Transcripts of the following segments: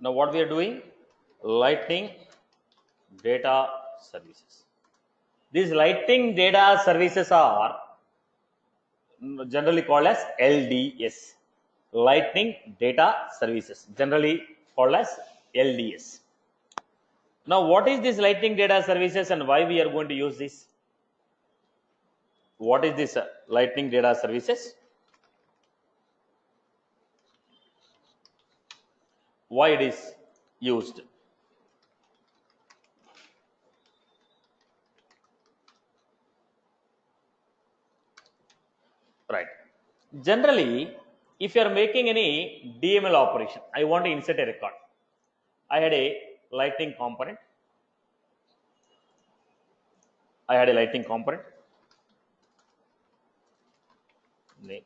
Now what we are doing? Lightning data services. These Lightning data services are generally called as LDS. Lightning data services, generally called as LDS. Now what is this Lightning data services and why we are going to use this? What is this Lightning data services? Why it is used? Right. Generally, if you are making any DML operation, I want to insert a record. I had a Lightning component. Name.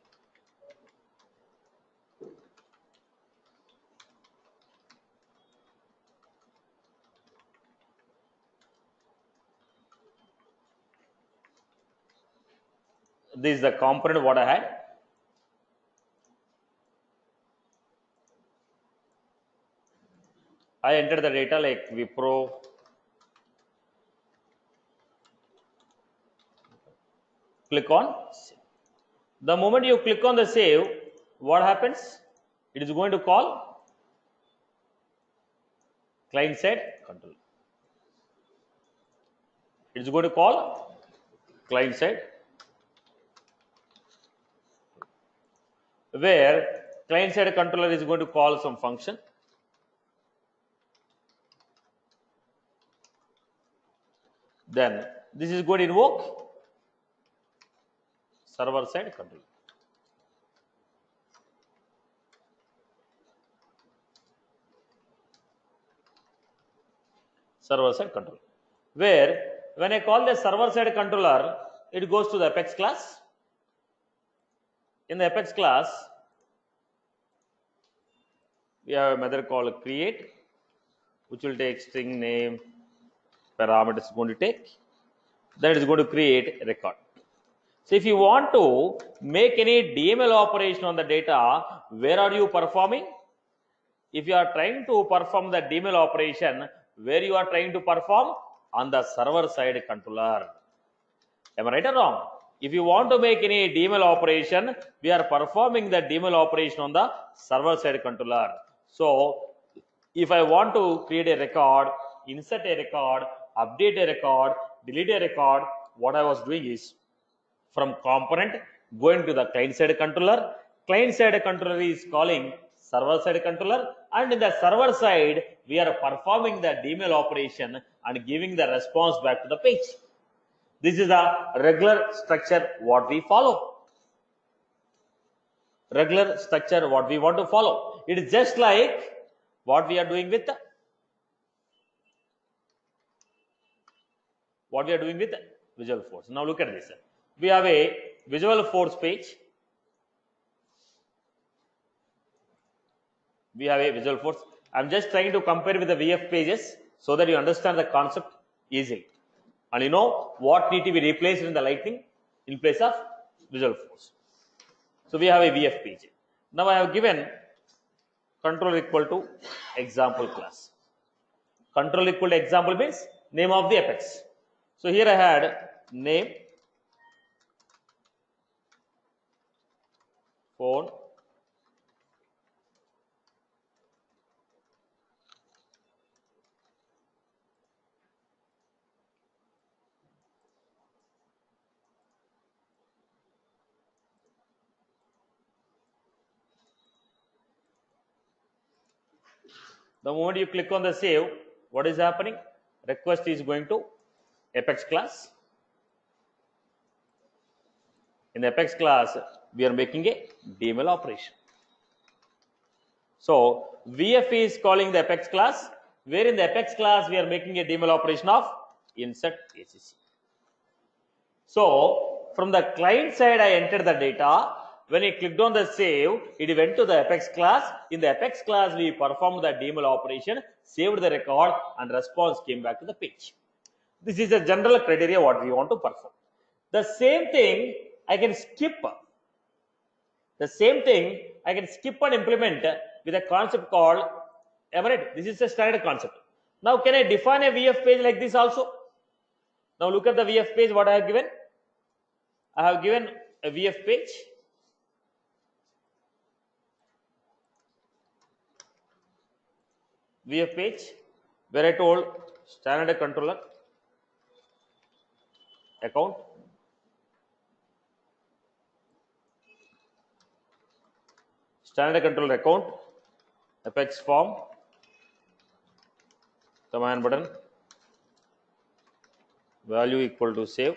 This is the component what I had. I entered the data like Wipro. Click on save. The moment you click on the save, what happens? It is going to call client side control. It is going to call client side, where client side controller is going to call some function. Then this is going to invoke server side controller. Server side controller, where when I call the server side controller, it goes to the Apex class. In the Apex class, we have a method called create, which will take string name, parameters is going to take. Then it is going to create a record. So if you want to make any DML operation on the data, where are you performing? If you are trying to perform the DML operation, where you are trying to perform? On the server side controller. Am I right or wrong? If you want to make any DML operation, we are performing the DML operation on the server side controller. So if I want to create a record, insert a record, update a record, delete a record, what I was doing is from component going to the client side controller. Client side controller is calling server side controller, and in the server side we are performing the DML operation and giving the response back to the page. This is a regular structure what we follow. Regular structure what we want to follow. It is just like what we are doing with Visual Force. Now look at this. We have a Visual Force page. I'm just trying to compare with the VF pages so that you understand the concept easily. And you know what need to be replaced in the Lightning in place of Visual Force. So we have a VF page. Now I have given control equal to example class. Control equal to example means name of the Apex. So here I had name, phone, the moment you click on the save, what is happening? Request is going to Apex class. In the Apex class, we are making a DML operation. So VF is calling the Apex class, where in the Apex class we are making a DML operation of insert ACC. So from the client side, I entered the data. When I clicked on the save, it went to the Apex class. In the Apex class, we performed the DML operation, saved the record, and response came back to the page. This is a general criteria what we want to perform. The same thing I can skip. The same thing I can skip and implement with a concept called Am I right? This is a standard concept. Now, can I define a VF page like this also? Now, look at the VF page. What I have given? I have given a VF page. VF page where I told standard controller account, standard controller account, Apex form, command button, value equal to save,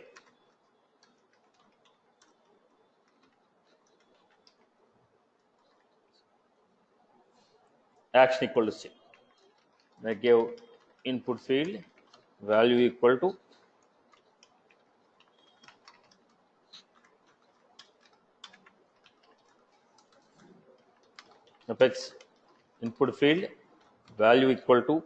action equal to save. I gave input field value equal to Apex input field value equal to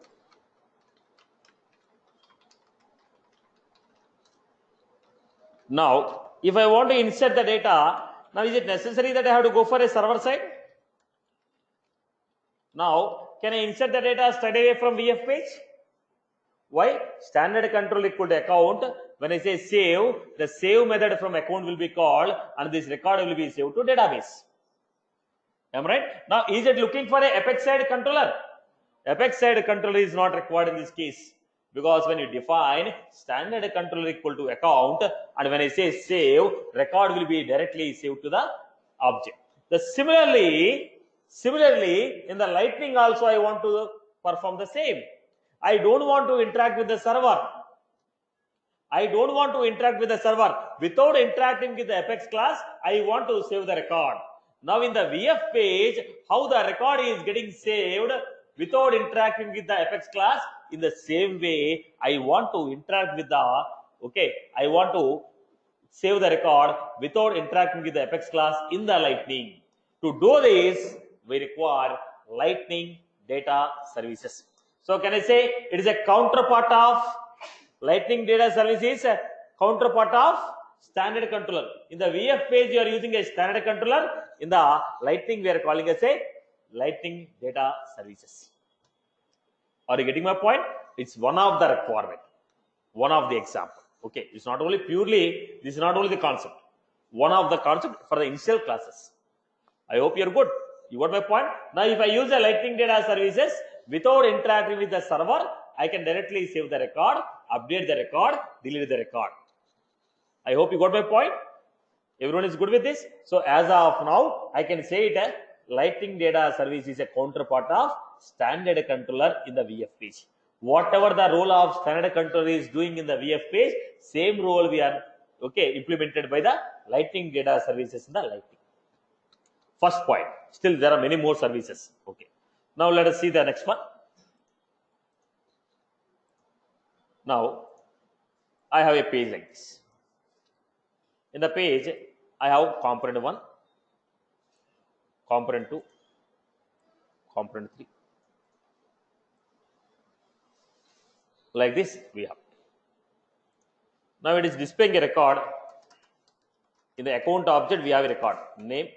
now. If I want to insert the data, now is it necessary that I have to go for a server side? Now, can I insert the data straight away from VF page? Why? Standard control equal to account. When I say save, the save method from account will be called and this record will be saved to database. Am I right? Now, is it looking for a Apex side controller? Apex side controller is not required in this case, because when you define standard controller equal to account and when I say save, record will be directly saved to the object. Similarly, in the Lightning also I want to perform the same. I don't want to interact with the server. Without interacting with the Apex class, I want to save the record. Now in the VF page, how the record is getting saved without interacting with the Apex class? In the same way, I want to interact with the, I want to save the record without interacting with the Apex class in the Lightning. To do this, we require Lightning data services. So can I say it is a counterpart of Lightning data services, a counterpart of standard controller. In the VF page, you are using a standard controller. In the Lightning, we are calling as a Lightning data services. Are you getting my point? It's one of the requirement, one of the example. Okay, it's not only purely, this is not only the concept, one of the concept for the initial classes. I hope you're good. You got my point? Now, if I use the Lightning data services without interacting with the server, I can directly save the record, update the record, delete the record. I hope you got my point. Everyone is good with this. So as of now, I can say it as Lightning data service is a counterpart of standard controller in the VF page. Whatever the role of standard controller is doing in the VF page, same role we are implemented by the Lightning data services in the Lightning. First point. Still there are many more services. Okay. Now let us see the next one. Now I have a page like this. In the page, I have component 1, component 2, component 3. Like this we have. Now it is displaying a record. In the account object, we have a record name,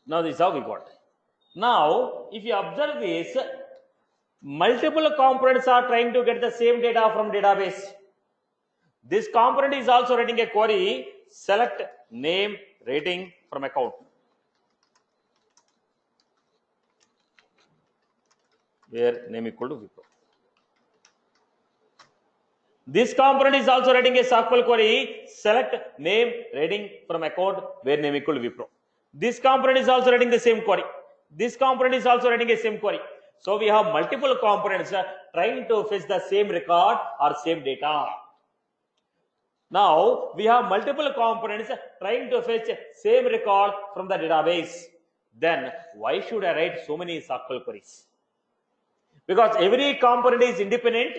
now this is how we got. Now, if you observe this, multiple components are trying to get the same data from database. This component is also writing a query, select name rating from account, where name equal to Wipro. This component is also writing a SQL query, select name rating from account, where name equal to Wipro. This component is also writing the same query. This component is also writing the same query. So we have multiple components trying to fetch the same record or same data. Now we have multiple components trying to fetch same record from the database. Then why should I write so many SQL queries? Because every component is independent.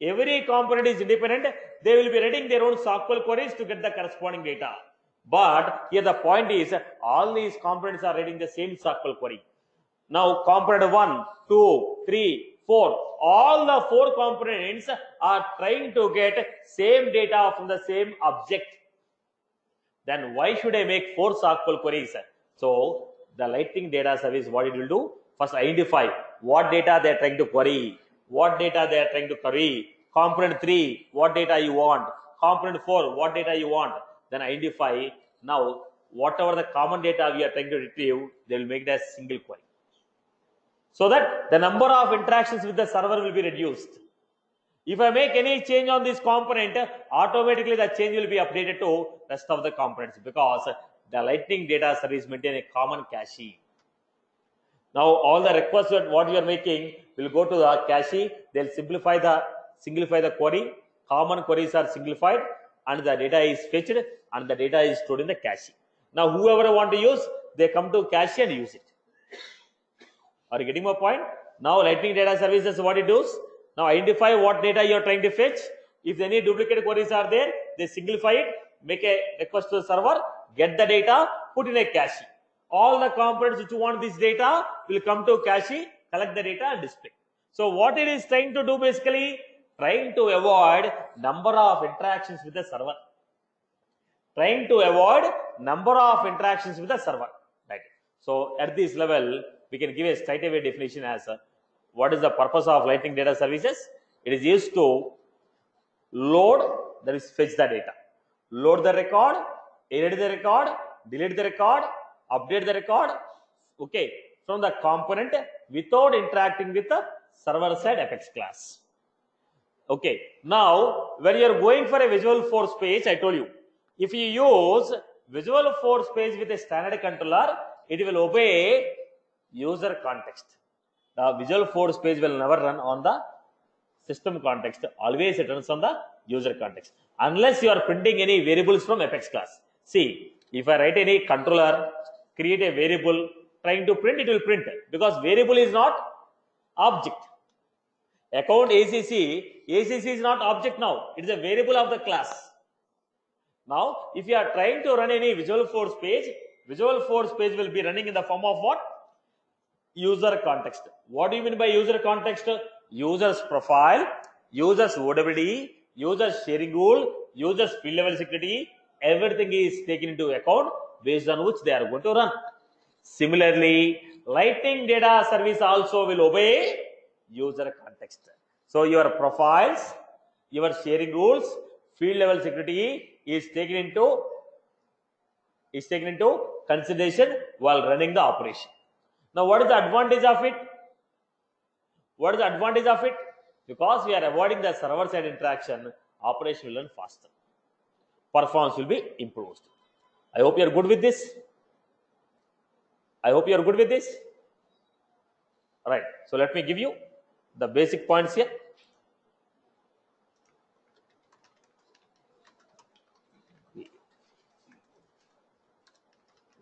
Every component is independent. They will be writing their own SQL queries to get the corresponding data. But here the point is, all these components are writing the same SQL query. Now component 1, 2, 3, 4, all the 4 components are trying to get same data from the same object. Then why should I make 4 SQL queries? So the Lightning Data Service, what it will do? First identify what data they are trying to query, what data they are trying to query. Component 3, what data you want. Component 4, what data you want. Then identify. Now whatever the common data we are trying to retrieve, they will make it as single query, so that the number of interactions with the server will be reduced. If I make any change on this component, automatically the change will be updated to rest of the components, because the Lightning Data Service maintain a common cache. Now all the requests that what you are making will go to the cache. They'll simplify the query. Common queries are simplified, and the data is fetched, and the data is stored in the cache. Now whoever want to use, they come to cache and use it. Are you getting my point? Now Lightning Data Services, what it does? Now identify what data you are trying to fetch. If any duplicate queries are there, they simplify it, make a request to the server, get the data, put in a cache. All the components which want this data will come to cache, collect the data and display. So what it is trying to do, basically trying to avoid number of interactions with the server. Trying to avoid number of interactions with the server. Right. So at this level, we can give a straight away definition as what is the purpose of Lightning Data Services? It is used to load, that is fetch the data, load the record, edit the record, delete the record, update the record, okay, from the component without interacting with the server side Apex class. Okay, now when you are going for a Visual Force page, I told you, if you use Visual Force page with a standard controller, it will obey user context. The Visual Force page will never run on the system context. Always it runs on the user context, unless you are printing any variables from Apex class. See, if I write any controller, create a variable, trying to print, it will print, because variable is not object. Account ACC is not object now. It is a variable of the class. Now, if you are trying to run any Visual Force page will be running in the form of what? User context. What do you mean by user context? User's profile, user's OWD, user's sharing rule, user's field level security, everything is taken into account based on which they are going to run. Similarly, Lightning Data Service also will obey user context. So your profiles, your sharing rules, field level security is taken into consideration while running the operation. Now what is the advantage of it? What is the advantage of it? Because we are avoiding the server side interaction, operation will run faster. Performance will be improved. I hope you are good with this. Alright, so let me give you the basic points here.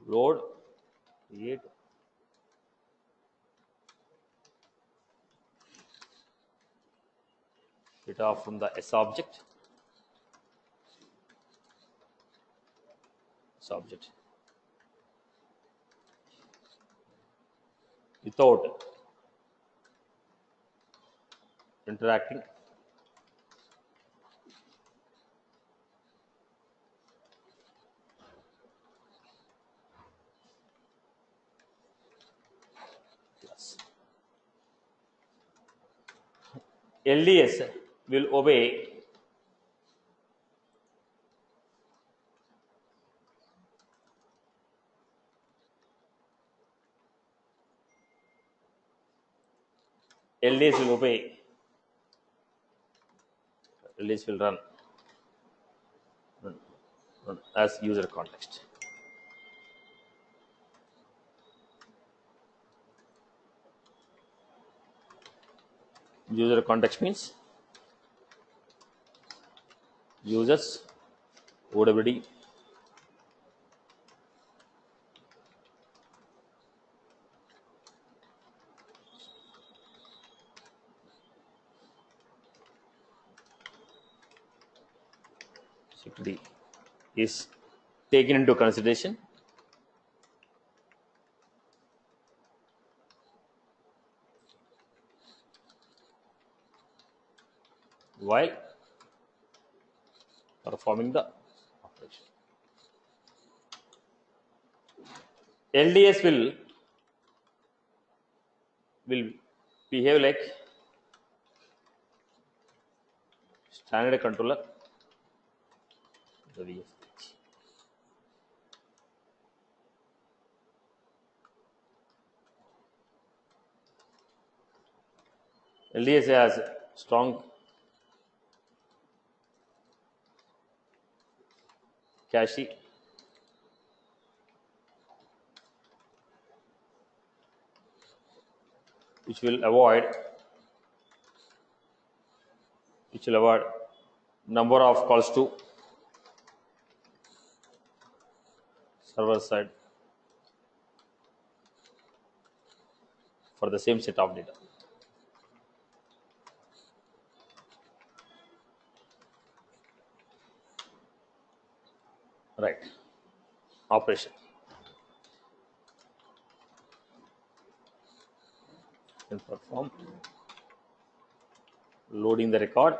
Load, create, data from the S object. Without interacting plus. LDS will obey LDS will run as user context. User context means users OWD security is taken into consideration while performing the operation. LDS will behave like standard controller, the VF page. LDS has strong cache which will avoid number of calls to server side for the same set of data. Right. Operation. Can perform loading the record,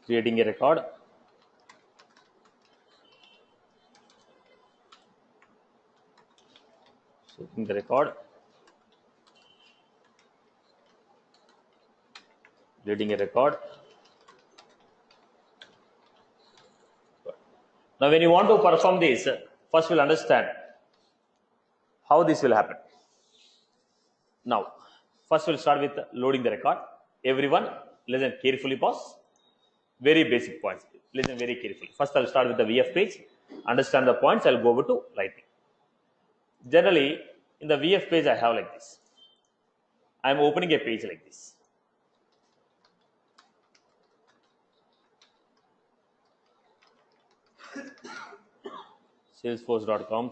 creating a record, saving the record, reading a record. Now, when you want to perform this, first we'll understand how this will happen. Now, first we'll start with loading the record. Everyone, listen carefully, pause. Very basic points. Listen very carefully. First, I'll start with the VF page. Understand the points. I'll go over to Lightning. Generally, in the VF page, I have like this. I'm opening a page like this. Salesforce.com/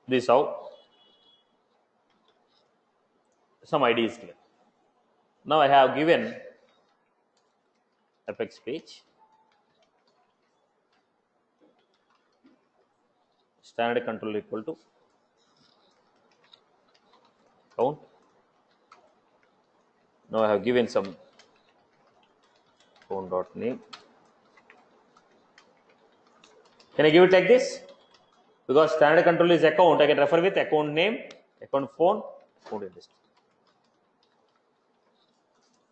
this how some ID is given. Now I have given Apex page, standard control equal to count. Now I have given some phone.name. Can I give it like this? Because standard control is account, I can refer with account name, account phone, account industry.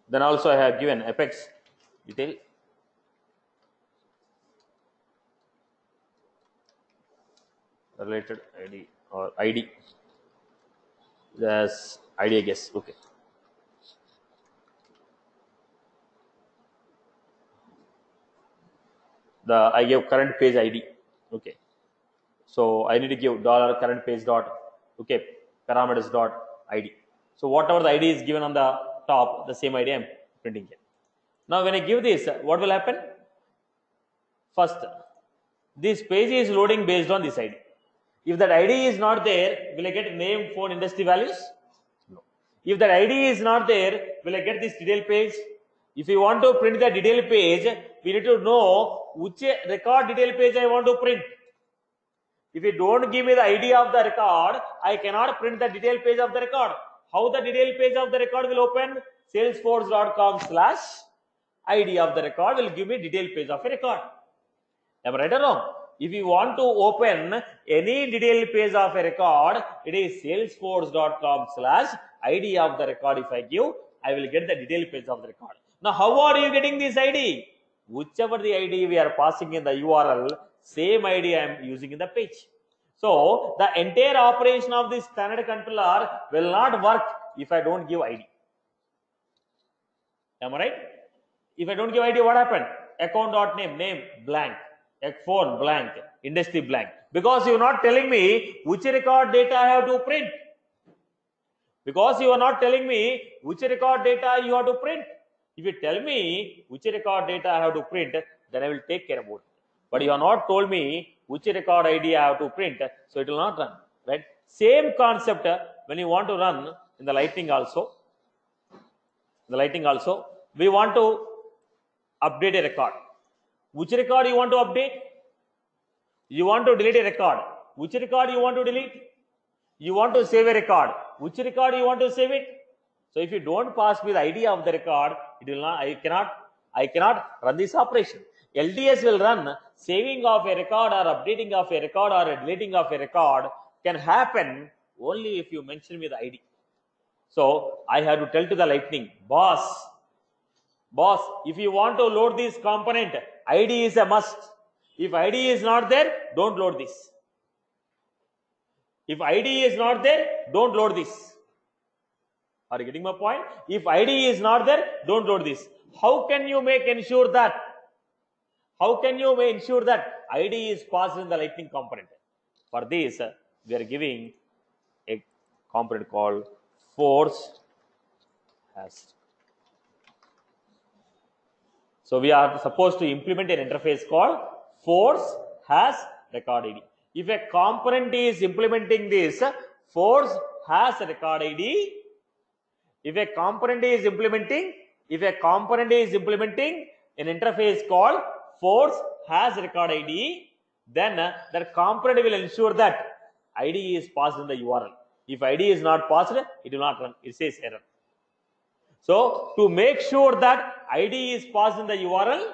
Then also I have given Apex detail. Related ID or ID. That's ID, I guess. Okay. I gave current page ID. Okay. So I need to give $current page dot parameters dot ID. So whatever the ID is given on the top, the same ID I'm printing here. Now when I give this, what will happen? First, this page is loading based on this ID. If that ID is not there, will I get name, phone, industry values? No. If that ID is not there, will I get this detail page? If you want to print the detail page, we need to know which record detail page I want to print. If you don't give me the ID of the record, I cannot print the detail page of the record. How the detail page of the record will open? Salesforce.com/ID of the record will give me detail page of a record. Am I right or wrong? If you want to open any detail page of a record, it is Salesforce.com/ID of the record. If I give, I will get the detail page of the record. Now, how are you getting this ID? Whichever the ID we are passing in the URL, same ID I am using in the page. So, the entire operation of this standard controller will not work if I don't give ID. Am I right? If I don't give ID, what happened? Account dot name blank, phone blank, industry blank. Because you are not telling me which record data I have to print. Because you are not telling me which record data you have to print. If you tell me which record data I have to print, then I will take care about it. But you have not told me which record ID I have to print, so it will not run. Right? Same concept when you want to run in the Lightning also. We want to update a record. Which record you want to update? You want to delete a record. Which record you want to delete? You want to save a record. Which record you want to save it? So if you don't pass me the ID of the record, it will not. I cannot run this operation. LDS will run saving of a record or updating of a record or deleting of a record can happen only if you mention me the ID. So I have to tell to the Lightning, boss, if you want to load this component, ID is a must. If ID is not there, don't load this. If ID is not there, don't load this. Are you getting my point? If ID is not there, don't load this. How can you ensure that? How can you ensure that ID is passed in the Lightning component? For this, we are giving a component called force has. So we are supposed to implement an interface called force has record ID. If a component is implementing this, force has record ID. If a component is implementing an interface called force has record ID, then that component will ensure that ID is passed in the URL. If ID is not passed, it will not run. It says error. So to make sure that ID is passed in the URL,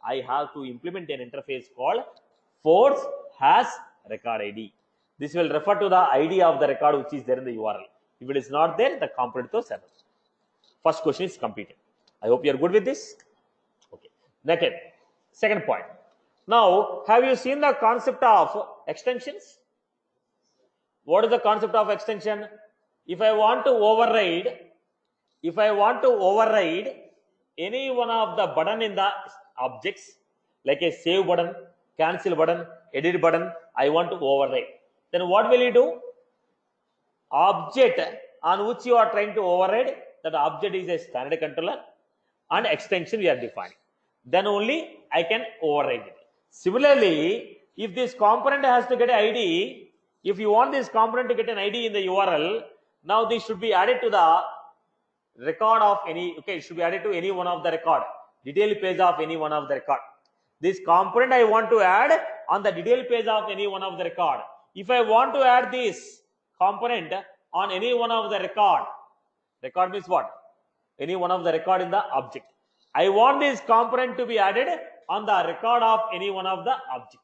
I have to implement an interface called force has record ID. This will refer to the ID of the record which is there in the URL. If it is not there, the component throws error. First question is completed. I hope you are good with this. Okay. Next, second point. Now, have you seen the concept of extensions? What is the concept of extension? If I want to override any one of the button in the objects, like a save button, cancel button, edit button, I want to override. Then what will you do? Object on which you are trying to override, that object is a standard controller and extension we are defining. Then only I can override it. Similarly, if this component has to get an ID, if you want this component to get an ID in the URL, now this should be added to the record of any, it should be added to any one of the record, detail page of any one of the record. This component I want to add on the detail page of any one of the record. If I want to add this component on any one of the record means what? Any one of the record in the object. I want this component to be added on the record of any one of the object.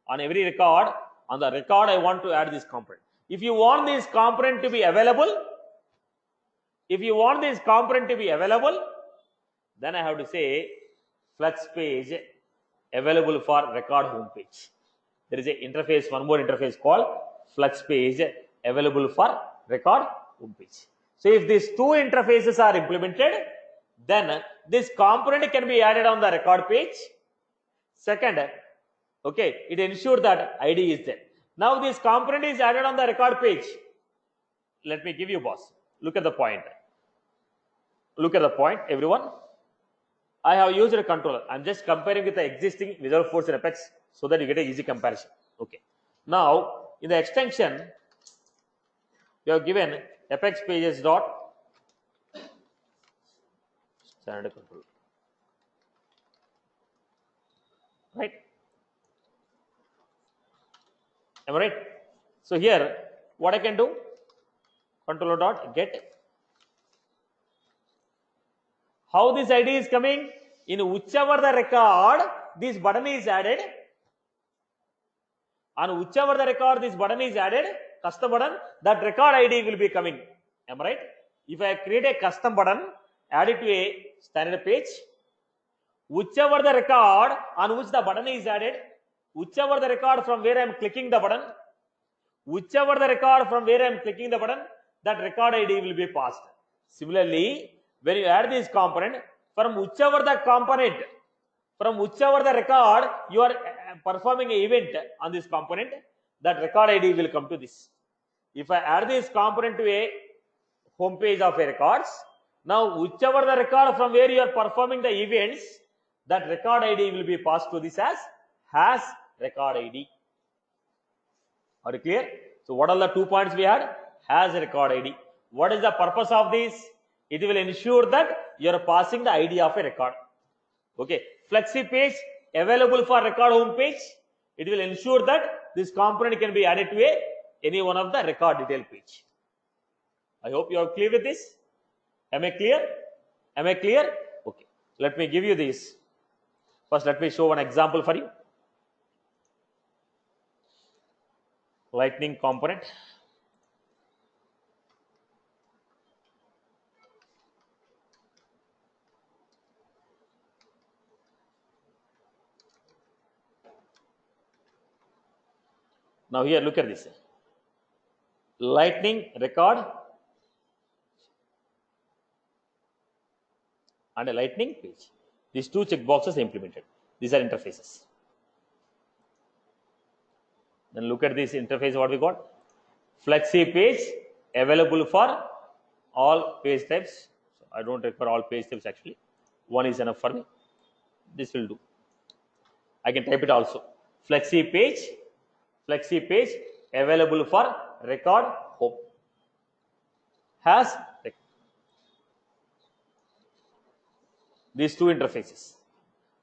On every record, on the record I want to add this component. If you want this component to be available, then I have to say Flux page available for record home page. There is a interface, one more interface called Flux page available for record home page. So if these two interfaces are implemented, then this component can be added on the record page. Second, it ensures that ID is there. Now this component is added on the record page. Let me give you, boss. Look at the point. Everyone. I have used a controller. I'm just comparing with the existing Visual Force in Apex so that you get an easy comparison. Okay. Now, in the extension, you have given Apex pages dot standard control. Right? Am I right? So here, what I can do? Controller dot get. How this ID is coming? In whichever the record this button is added, on whichever the record this button is added, custom button, that record ID will be coming. Am I right? If I create a custom button, add it to a standard page, whichever the record on which the button is added, whichever the record from where I am clicking the button, that record ID will be passed. Similarly, when you add this component, from whichever the component, from whichever the record you are performing an event on this component, that record ID will come to this. If I add this component to a home page of a records, now whichever the record from where you are performing the events, that record ID will be passed to this as has record ID. Are you clear? So what are the 2 points we had? Has record ID. What is the purpose of this? It will ensure that you are passing the ID of a record. Okay. Flexi page available for record home page. It will ensure that this component can be added to any one of the record detail page. I hope you are clear with this. Am I clear? Am I clear? Okay. Let me give you this. First, let me show one example for you. Lightning component. Now here, look at this. Lightning record and a lightning page. These two checkboxes are implemented. These are interfaces. Then look at this interface, what we got. Flexi page available for all page types. So I don't require all page types actually. One is enough for me. This will do. I can type it also. Flexi page available for record home. Has these two interfaces.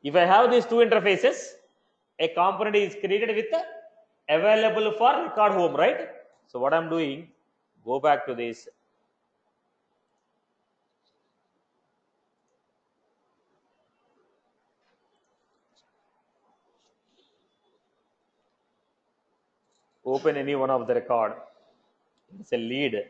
If I have these two interfaces, a component is created with available for record home, right? So what I'm doing, go back to this. Open any one of the record. It's a lead.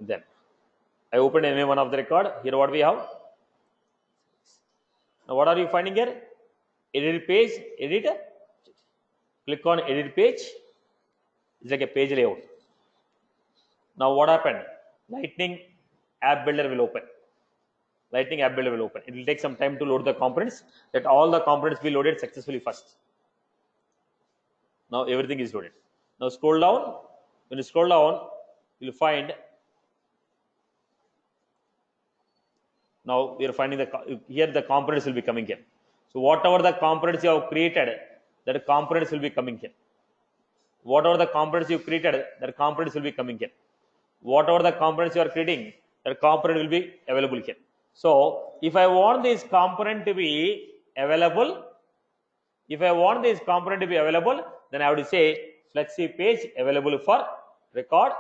Then I open any one of the record. Here what we have. Now what are you finding here? Edit page, edit. Click on edit page. It's like a page layout. Now what happened? Lightning app builder will open. Lightning app builder will open. It will take some time to load the components. That all the components be loaded successfully first. Now everything is loaded. Now scroll down. When you scroll down, you will find. Now we are finding here the components will be coming here. So whatever the components you have created, that components will be coming here. Whatever the components you created, that components will be coming here. Whatever the components you are creating, that component will be available here. So if I want this component to be available, then I have to say flexi page available for record,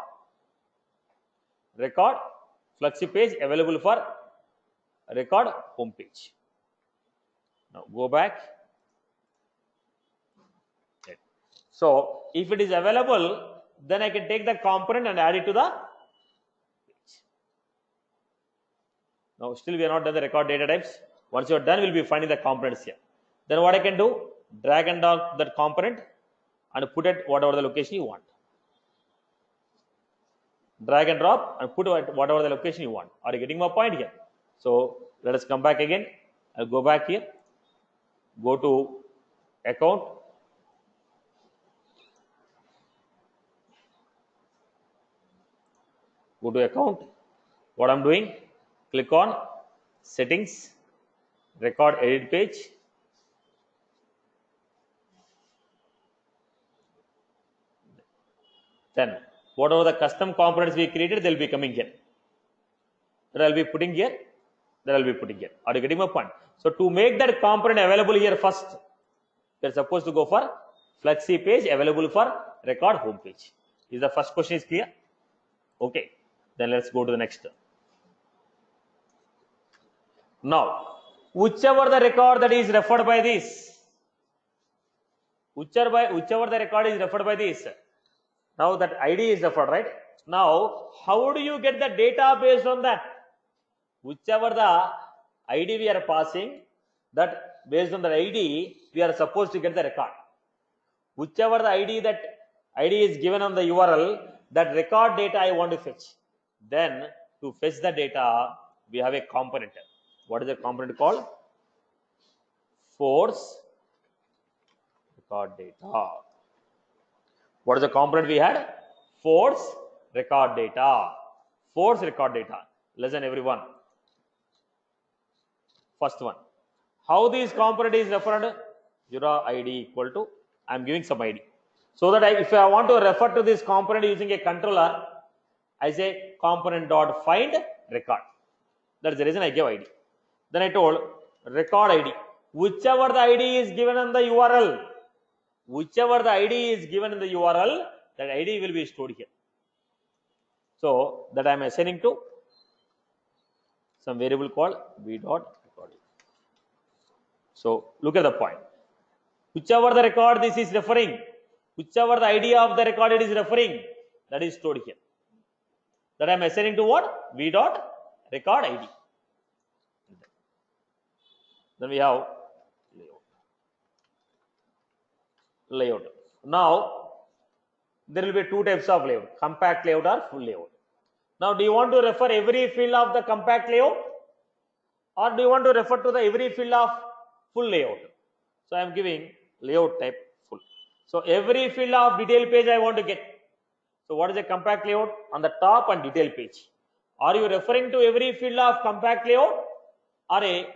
flexi page available for record home page. Now go back. Okay. So if it is available, then I can take the component and add it to the page. Now still we are not done the record data types. Once you are done, we will be finding the components here. Then what I can do, drag and drop that component and put it whatever the location you want. Drag and drop and put it whatever the location you want. Are you getting my point here? So let us come back again. I'll go back here. Go to account. Go to account. What I'm doing, click on settings, record edit page. Then whatever the custom components we created, they'll be coming here. That I'll be putting here. That I'll be putting here. Are you getting my point? So to make that component available here first, you're supposed to go for flexi page available for record home page. Is the first question is clear? Okay. Then let's go to the next. Now, whichever the record that is referred by this, whichever the record is referred by this, now that ID is referred, right? Now, how do you get the data based on that? whichever the ID we are passing, that based on the ID we are supposed to get the record. Whichever the ID is given on the URL, that record data I want to fetch. Then to fetch the data, we have a component. What is the component called? Force record data. What is the component we had? Force record data. Force record data. Listen everyone. First one. How this component is referred? Jura ID equal to, I am giving some ID. So that if I want to refer to this component using a controller, I say component dot find record. That is the reason I gave ID. Then I told record ID. Whichever the ID is given in the URL, whichever the ID is given in the URL, that ID will be stored here. So that I am assigning to some variable called v dot record. So look at the point. Whichever the record this is referring, whichever the ID of the record it is referring, that is stored here. That I am assigning to what? V dot record ID. Then we have layout. Now there will be two types of layout: compact layout or full layout. Now do you want to refer every field of the compact layout, or do you want to refer to the every field of full layout? So I am giving layout type full. So every field of detail page I want to get. So what is a compact layout? On the top and detail page. Are you referring to every field of compact layout or a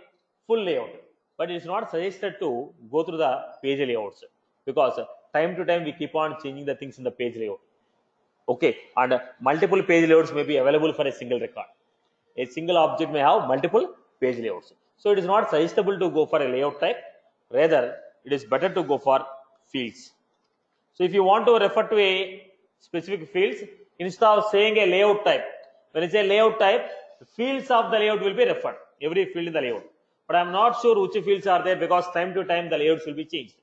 full layout? But it is not suggested to go through the page layouts, because time to time we keep on changing the things in the page layout. Okay, and multiple page layouts may be available for a single record. A single object may have multiple page layouts. So it is not suggestible to go for a layout type. Rather, it is better to go for fields. So if you want to refer to a specific fields, instead of saying a layout type, when it is a layout type, the fields of the layout will be referred, every field in the layout. But I am not sure which fields are there, because time to time the layouts will be changed.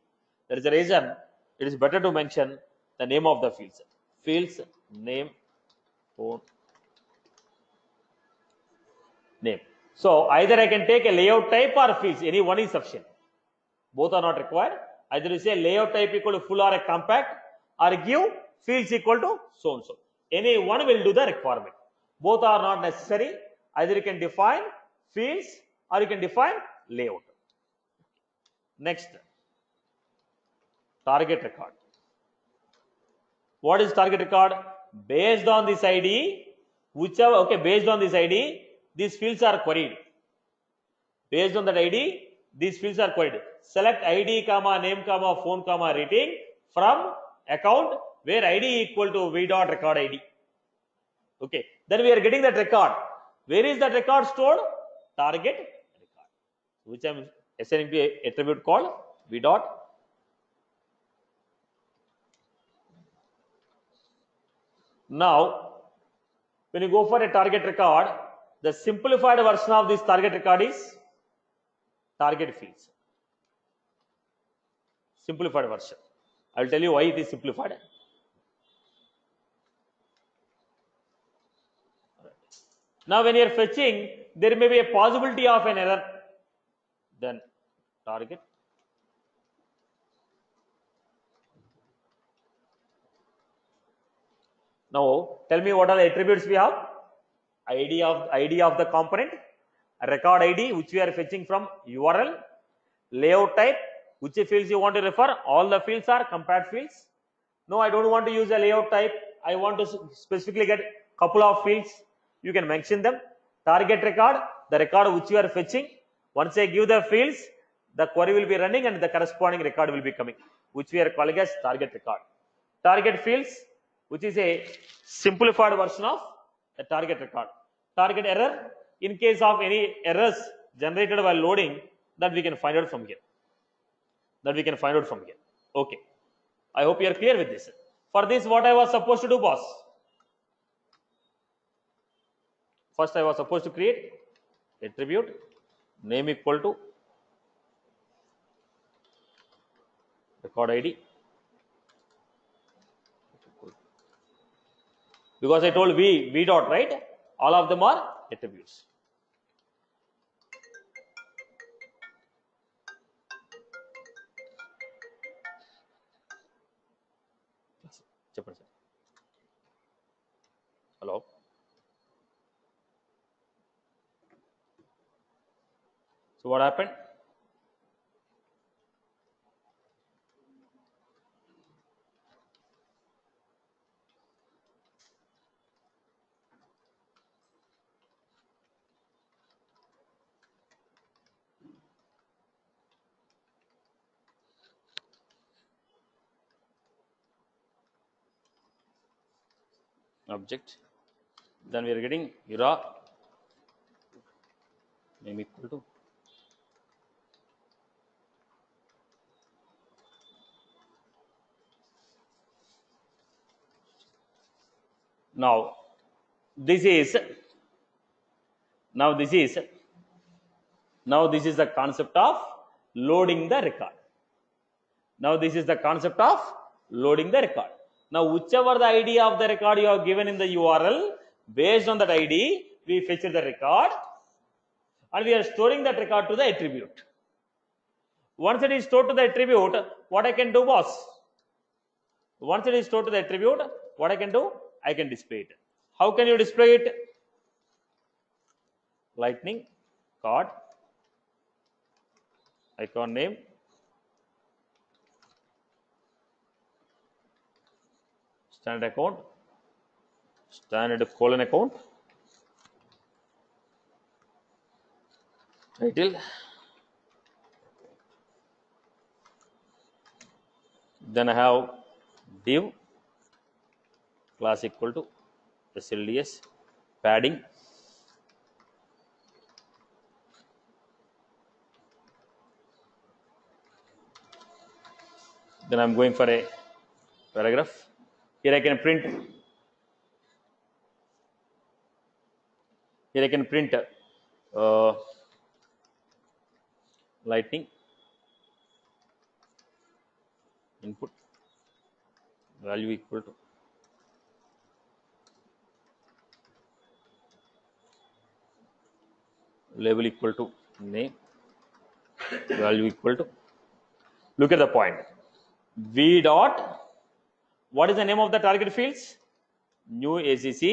That is the reason it is better to mention the name of the fields. Fields, name, phone, name. So either I can take a layout type or fields, any one is sufficient. Both are not required. Either you say layout type equal to full or a compact, or give fields equal to so and so. Any one will do the requirement. Both are not necessary. Either you can define fields or you can define layout. Next, target record. What is target record? Based on this ID, whichever, okay, based on this ID, these fields are queried. Based on that ID, these fields are queried. Select ID, comma, name, comma, phone, comma, rating from account where ID equal to v dot record ID. Okay, then we are getting that record. Where is that record stored? Target record, which I am assigning to a attribute called v dot. Now, when you go for a target record, the simplified version of this target record is target fields. Simplified version. I will tell you why it is simplified. Now, when you are fetching, there may be a possibility of an error. Then target. Now, tell me what are the attributes we have? ID of the component, record ID which we are fetching from URL, layout type, which fields you want to refer. All the fields are compact fields. No, I don't want to use a layout type. I want to specifically get couple of fields. You can mention them. Target record, the record which you are fetching. Once I give the fields, the query will be running and the corresponding record will be coming, which we are calling as target record. Target fields, which is a simplified version of the target record. Target error, in case of any errors generated while loading, that we can find out from here. Okay. I hope you are clear with this. For this, what I was supposed to do, boss? First, I was supposed to create attribute name equal to record ID, because I told v dot, right? All of them are attributes. చెప్పండి sir. Hello. So what happened? Object. Then we are getting era name equal to now this is the concept of loading the record. Now this is the concept of loading the record. Now whichever the ID of the record you have given in the URL, based on that ID we fetch the record and we are storing that record to the attribute. Once it is stored to the attribute, what I can do, boss? Once it is stored to the attribute, what I can do? I can display it. How can you display it? Lightning card, icon name, standard account, standard colon account, title, then I have div class equal to SLDS, padding, then I'm going for a paragraph. Here I can print lightning input value equal to label equal to name, value equal to, look at the point, v dot, what is the name of the target fields? New ACC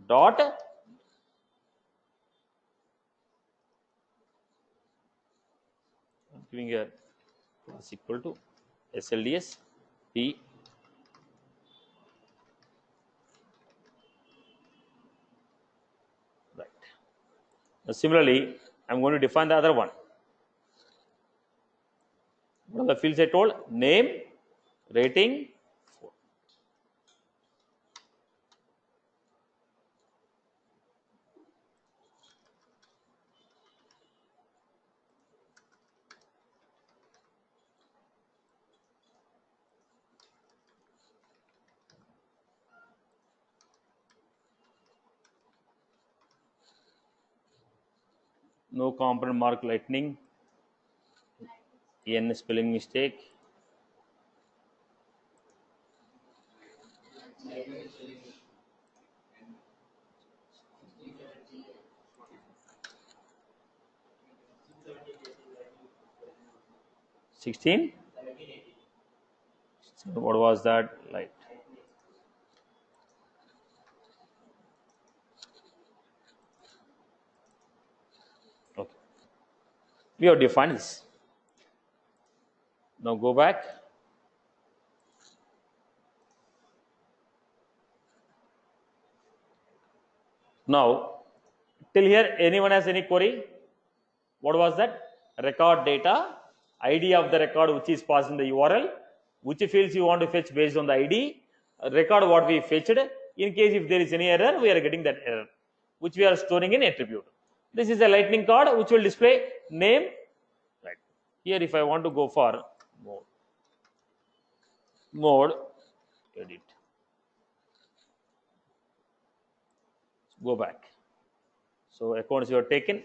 dot giving a class equal to SLDS P right. Now, similarly, I'm going to define the other one. What are the fields I told? Name, rating, no component mark lightning, n spelling mistake, (16) what was that? Light. Okay, we have defined this. Now go back. Now till here anyone has any query? What was that? Record data, ID of the record which is passed in the URL, which fields you want to fetch based on the ID, record what we fetched. In case if there is any error, we are getting that error which we are storing in attribute. This is a lightning card which will display name. Right here, if I want to go for mode edit, go back. So accounts you have taken,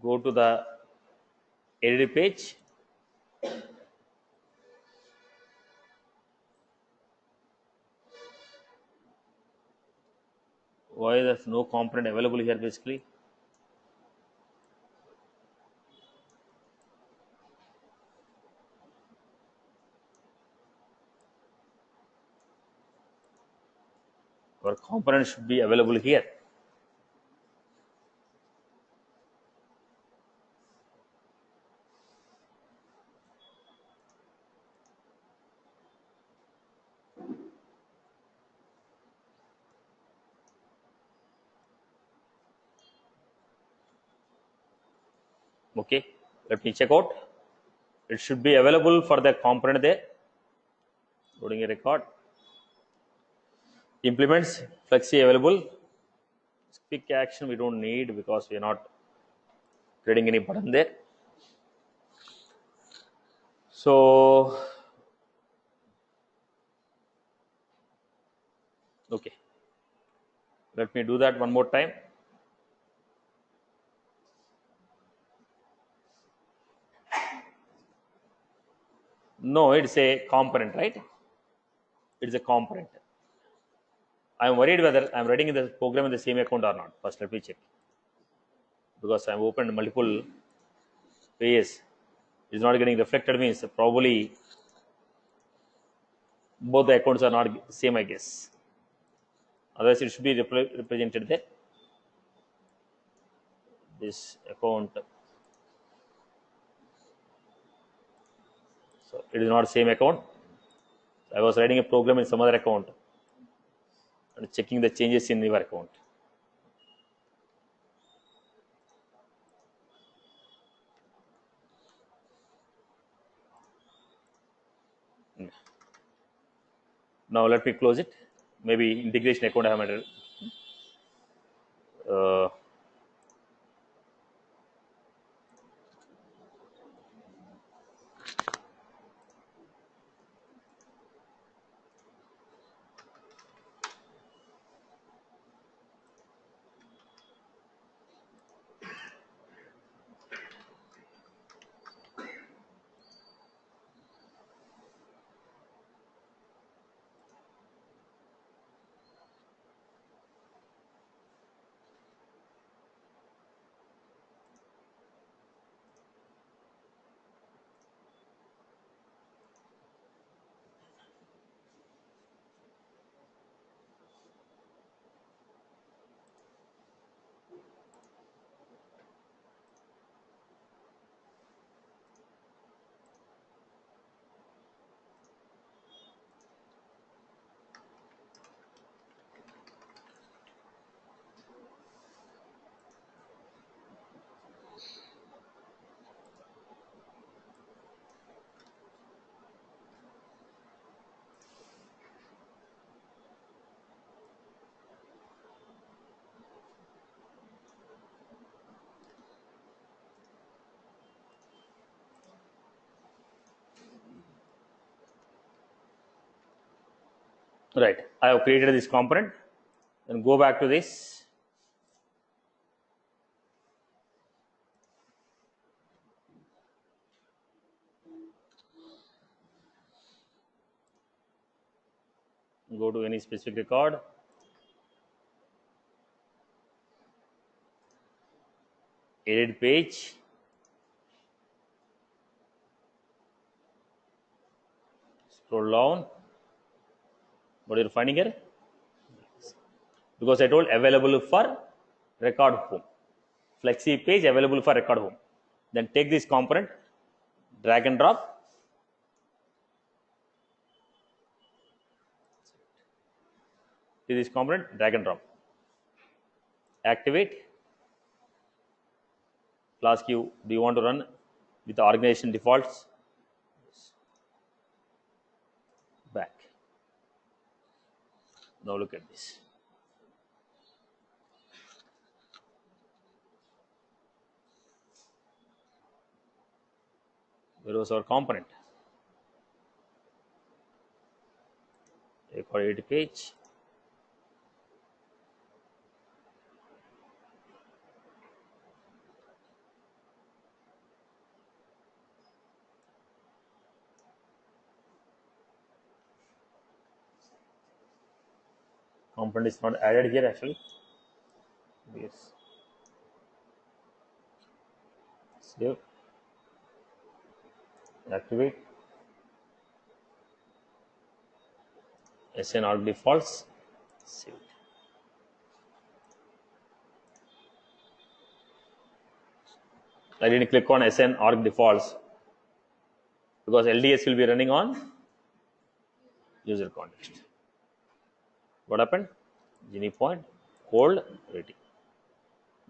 go to the edit page, why there's no component available here? Basically, Our component should be available here. Okay, let me check out. It should be available for the component there. Loading a record. Implements flexi available. Quick action we don't need because we are not creating any button there. So okay, let me do that one more time. No, it's a component, right? It's a component. I'm worried whether I'm writing in the program in the same account or not. First, let me check, because I've opened multiple pages. It's not getting reflected, means probably both the accounts are not same, I guess. Otherwise, it should be represented there. This account, so it is not same account. I was writing a program in some other account and checking the changes in your account. Now let me close it. Maybe integration account I have entered. Right, I have created this component. Then go back to this. Go to any specific record. Edit page. Scroll down. What you're finding here? Because I told available for record home. Flexi page available for record home. Then take this component, drag and drop. See this component, drag and drop. Activate. It'll ask you, do you want to run with the organization defaults? Back. Now look at this. Where was our component? Record edit page. Component is not added here actually. Yes. Save. Activate. SN org defaults. Save it. I didn't click on SN org defaults because LDS will be running on user context. What happened? Gini point, cold rating.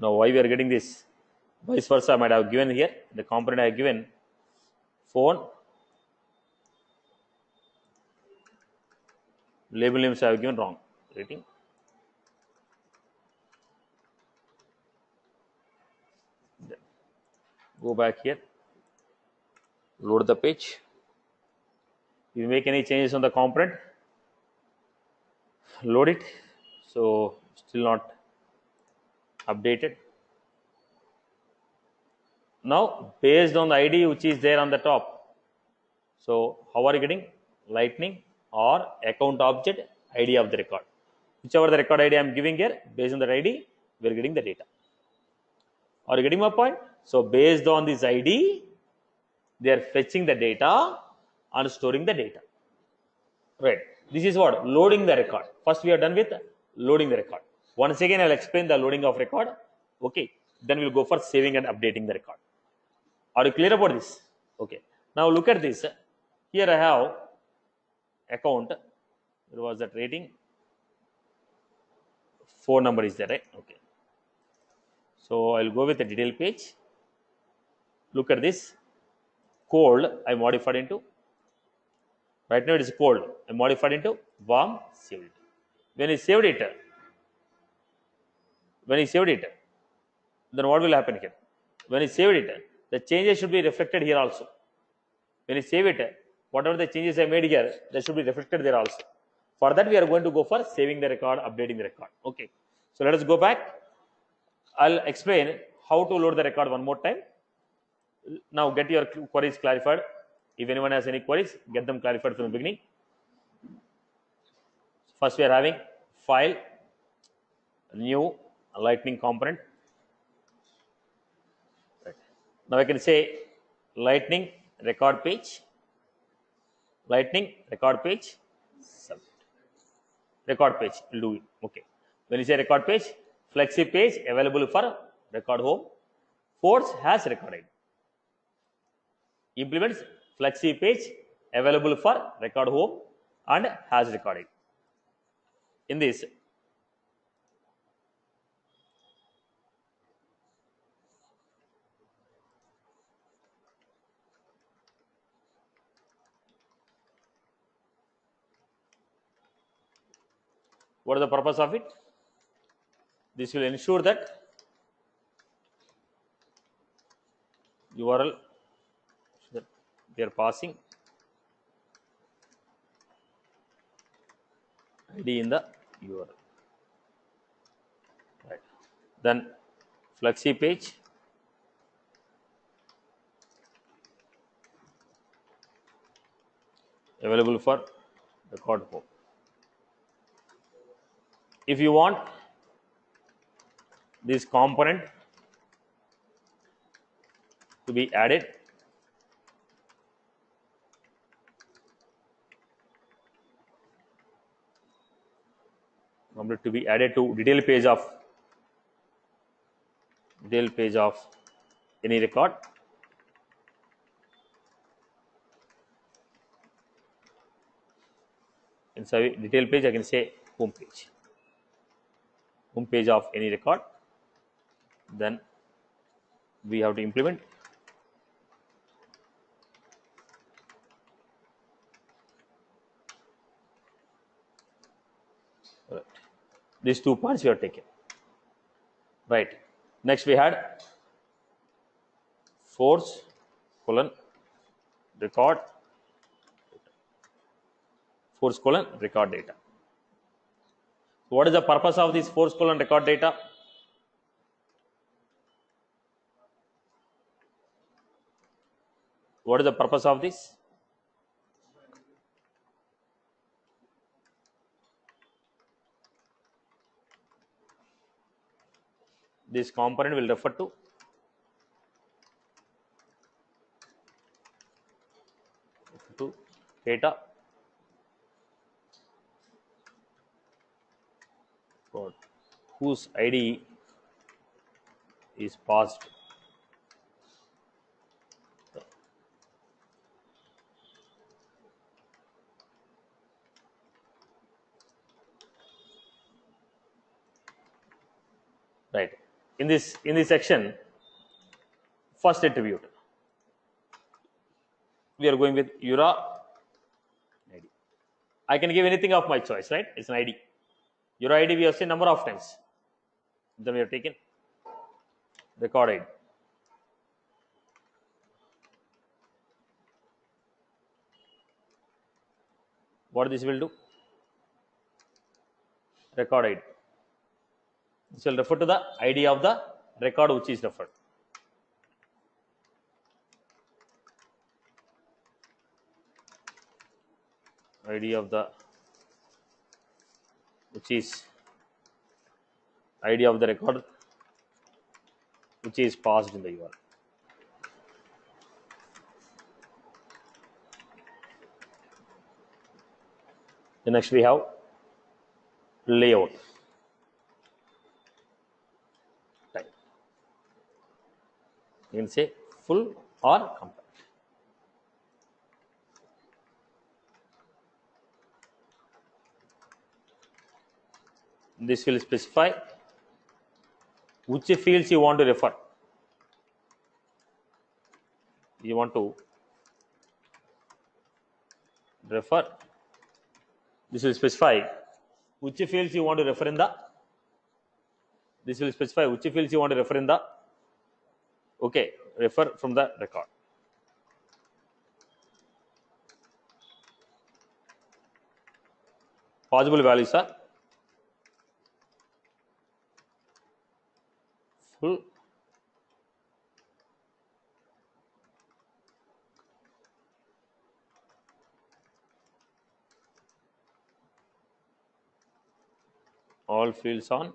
Now why we are getting this? Vice versa, I might have given here the component I have given phone, label names I have given wrong rating. Go back here, load the page. If you make any changes on the component, load it. So still not updated. Now based on the ID which is there on the top, so how are you getting? Lightning or account object ID of the record, whichever the record ID I am giving here, based on that ID we are getting the data. Are you getting my point? So based on this ID they are fetching the data and storing the data. Right, this is what? Loading the record. First we are done with loading the record. Once again I will explain the loading of record. Okay, then we will go for saving and updating the record. Are you clear about this? Okay, now look at this. Here I have account. There was that rating. Phone number is there, right? Okay. So I'll go with the detail page. Look at this. Cold I modified into. Right now it is cold. I modified into warm. Saved it. When I saved it, then what will happen here? When I saved it, the changes should be reflected here also. When I save it, whatever the changes I made here, that should be reflected there also. For that, we are going to go for saving the record, updating the record. Okay. So let us go back. I'll explain how to load the record one more time. Now get your queries clarified. If anyone has any queries, get them clarified from the beginning. First, we are having file, new lightning component. Right. Now I can say lightning record page, submit. Record page will do it. Okay. When you say record page, flexi page available for record home. Force has record ID. Implements flexi page available for record home and has record ID. In this, what is the purpose of it? This will ensure that URL that they are passing ID in the URL. Right. Then flexi page available for record home. If you want this component to be added, to detail page of any record, inside detail page I can say home page of any record. Then we have to implement right. These 2 points we have taken. Right. Next we had force colon record data. What is the purpose of this force colon record data? What is the purpose of this? This component will refer to data whose ID is passed right? In this section, first attribute, we are going with URA ID. I can give anything of my choice, right? It's an ID. URA ID we have seen number of times. Then we have taken record ID. What this will do? Record ID. This will refer to the ID of the record which is referred. ID of the which is ID of the record which is passed in the URL. The next we have layout type. You can say full or compact. This will specify which fields you want to refer. You want to refer. This will specify which fields you want to refer in the. This will specify which fields you want to refer in the. Okay, refer from the record. Possible values are full, all fields on,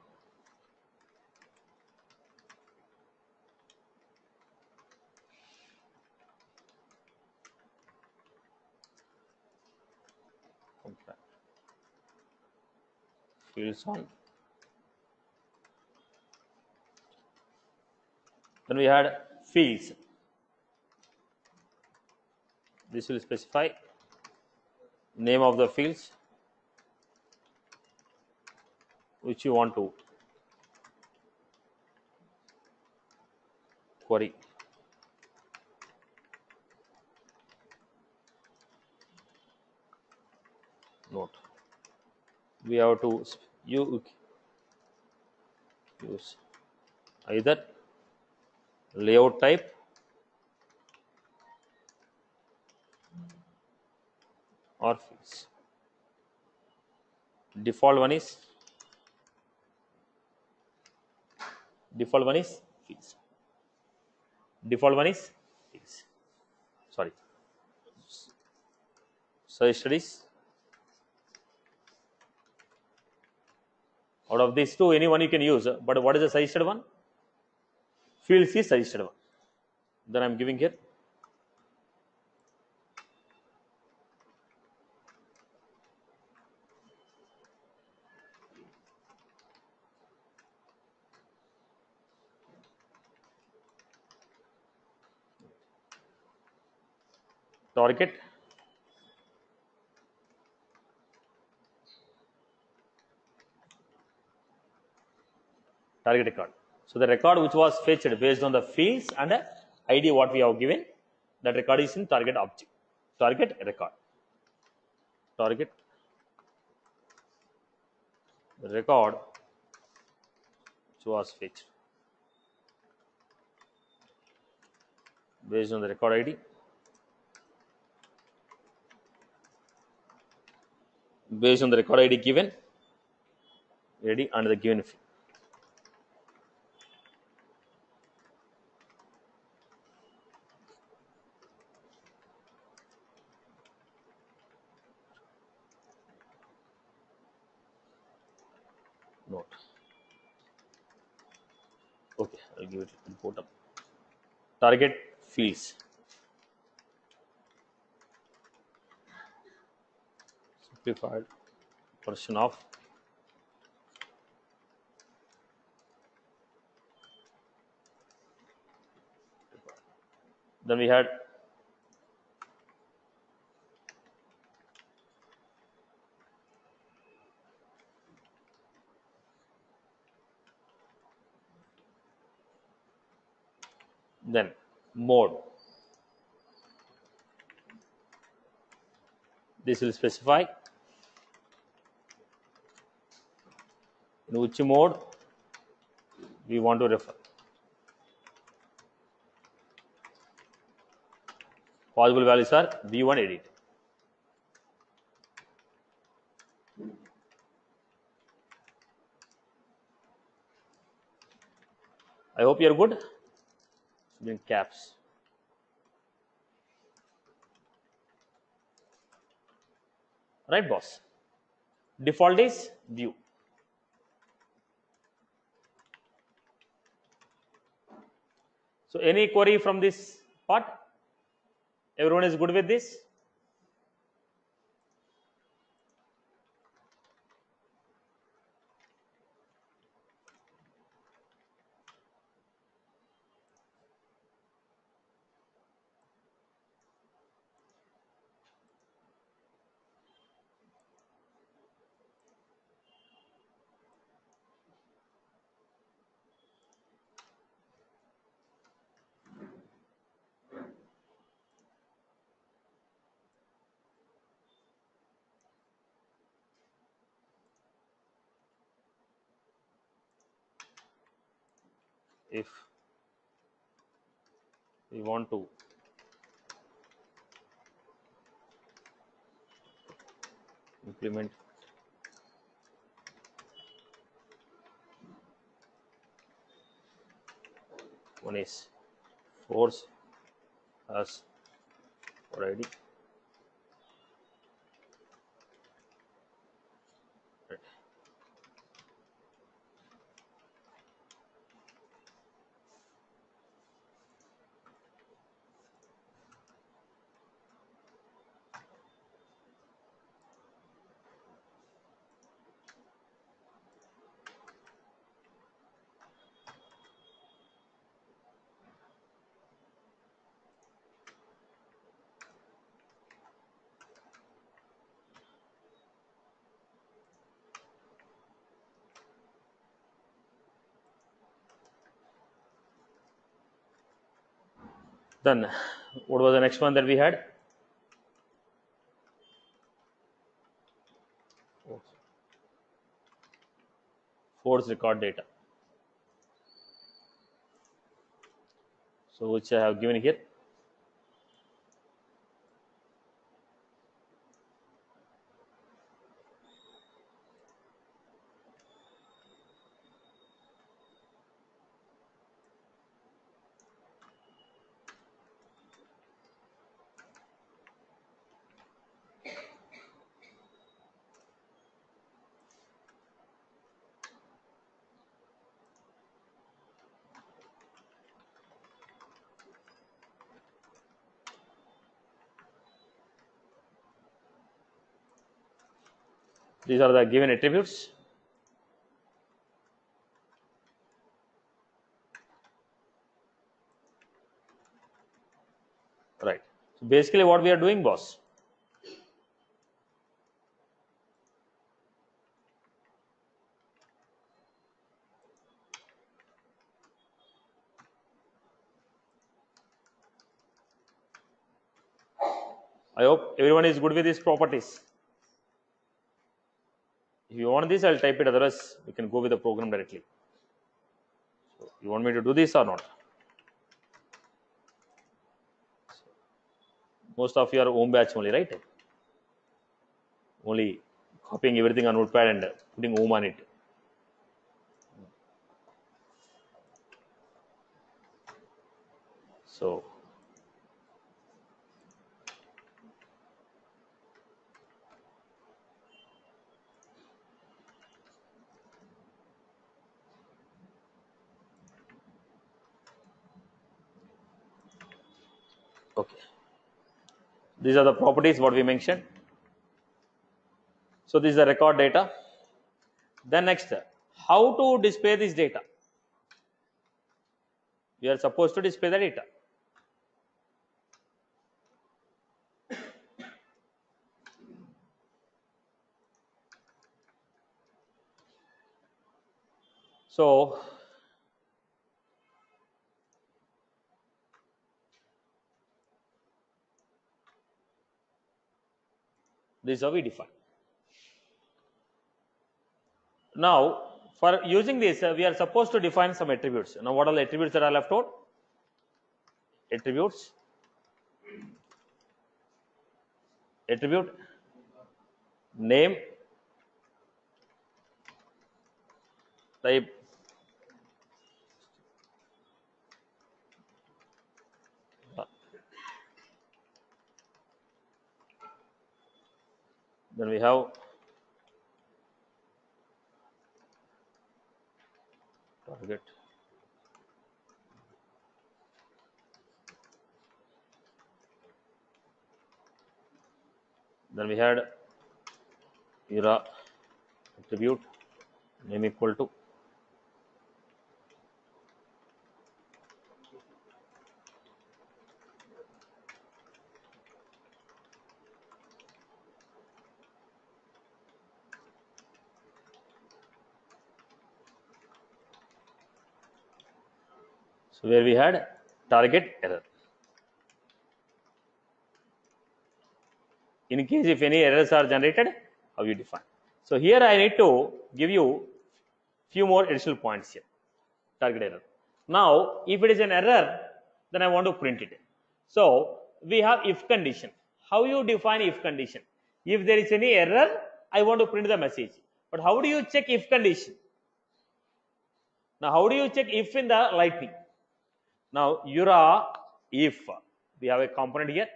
fields on. Then we had fields. This will specify name of the fields which you want to query. Note. We have to use either layout type or fields. Default one is fields. Default one is fields. Sorry. Suggested is out of these two, any one you can use. But what is the suggested one? Fields is suggested one. Then I am giving here. Target record. So the record which was fetched based on the fields and ID what we have given, that record is in target object. Target record. Target record which was fetched based on the record ID. Based on the record ID given, ID and the given field. Note. Okay, I'll give it import up. Target fields. Simplified version of then we had Then mode. This will specify in which mode we want to refer. Possible values are view and edit. I hope you are good. In caps. Right, boss? Default is view. So any query from this part? Everyone is good with this? If we want to implement one is force as for ID. Right. Then what was the next one that we had? Force record data. So which I have given here. These are the given attributes. Right. So basically what we are doing, boss. I hope everyone is good with these properties. If you want this, I'll type it. Otherwise, we can go with the program directly. So you want me to do this or not? Most of you are home batch only, right? Only copying everything on Notepad and putting home on it. So okay. These are the properties what we mentioned. So this is the record data. Then next, how to display this data? We are supposed to display the data. So This is how we define. Now, for using this, we are supposed to define some attributes. Now, what are the attributes that are left out? Attribute, name, type, then we have target. Then we had era attribute name equal to so where we had target error. In case if any errors are generated, how you define. So here I need to give you few more additional points here. Target error. Now, if it is an error, then I want to print it. So we have if condition. How you define if condition? If there is any error, I want to print the message. But how do you check if condition? Now, how do you check if in the Lightning? Now, URA if. We have a component here.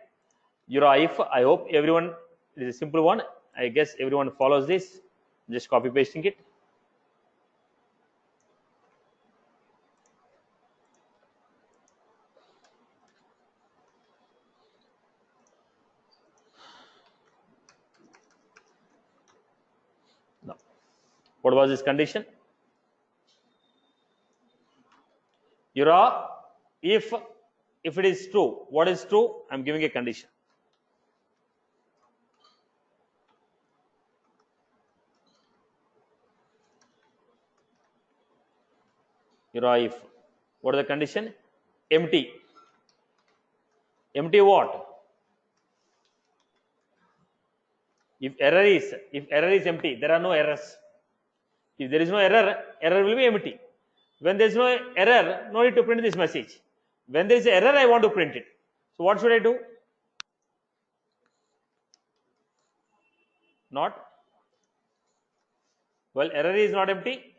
URA if. I hope everyone, it is a simple one. I guess everyone follows this. Just copy pasting it. Now, what was this condition? URA if it is true. What is true? I am giving a condition. URA if. What is the condition? Empty. Empty what? If error is empty, there are no errors. If there is no error, error will be empty. When there is no error, no need to print this message. When there is error, I want to print it. So what should I do? Not. Well, error is not empty.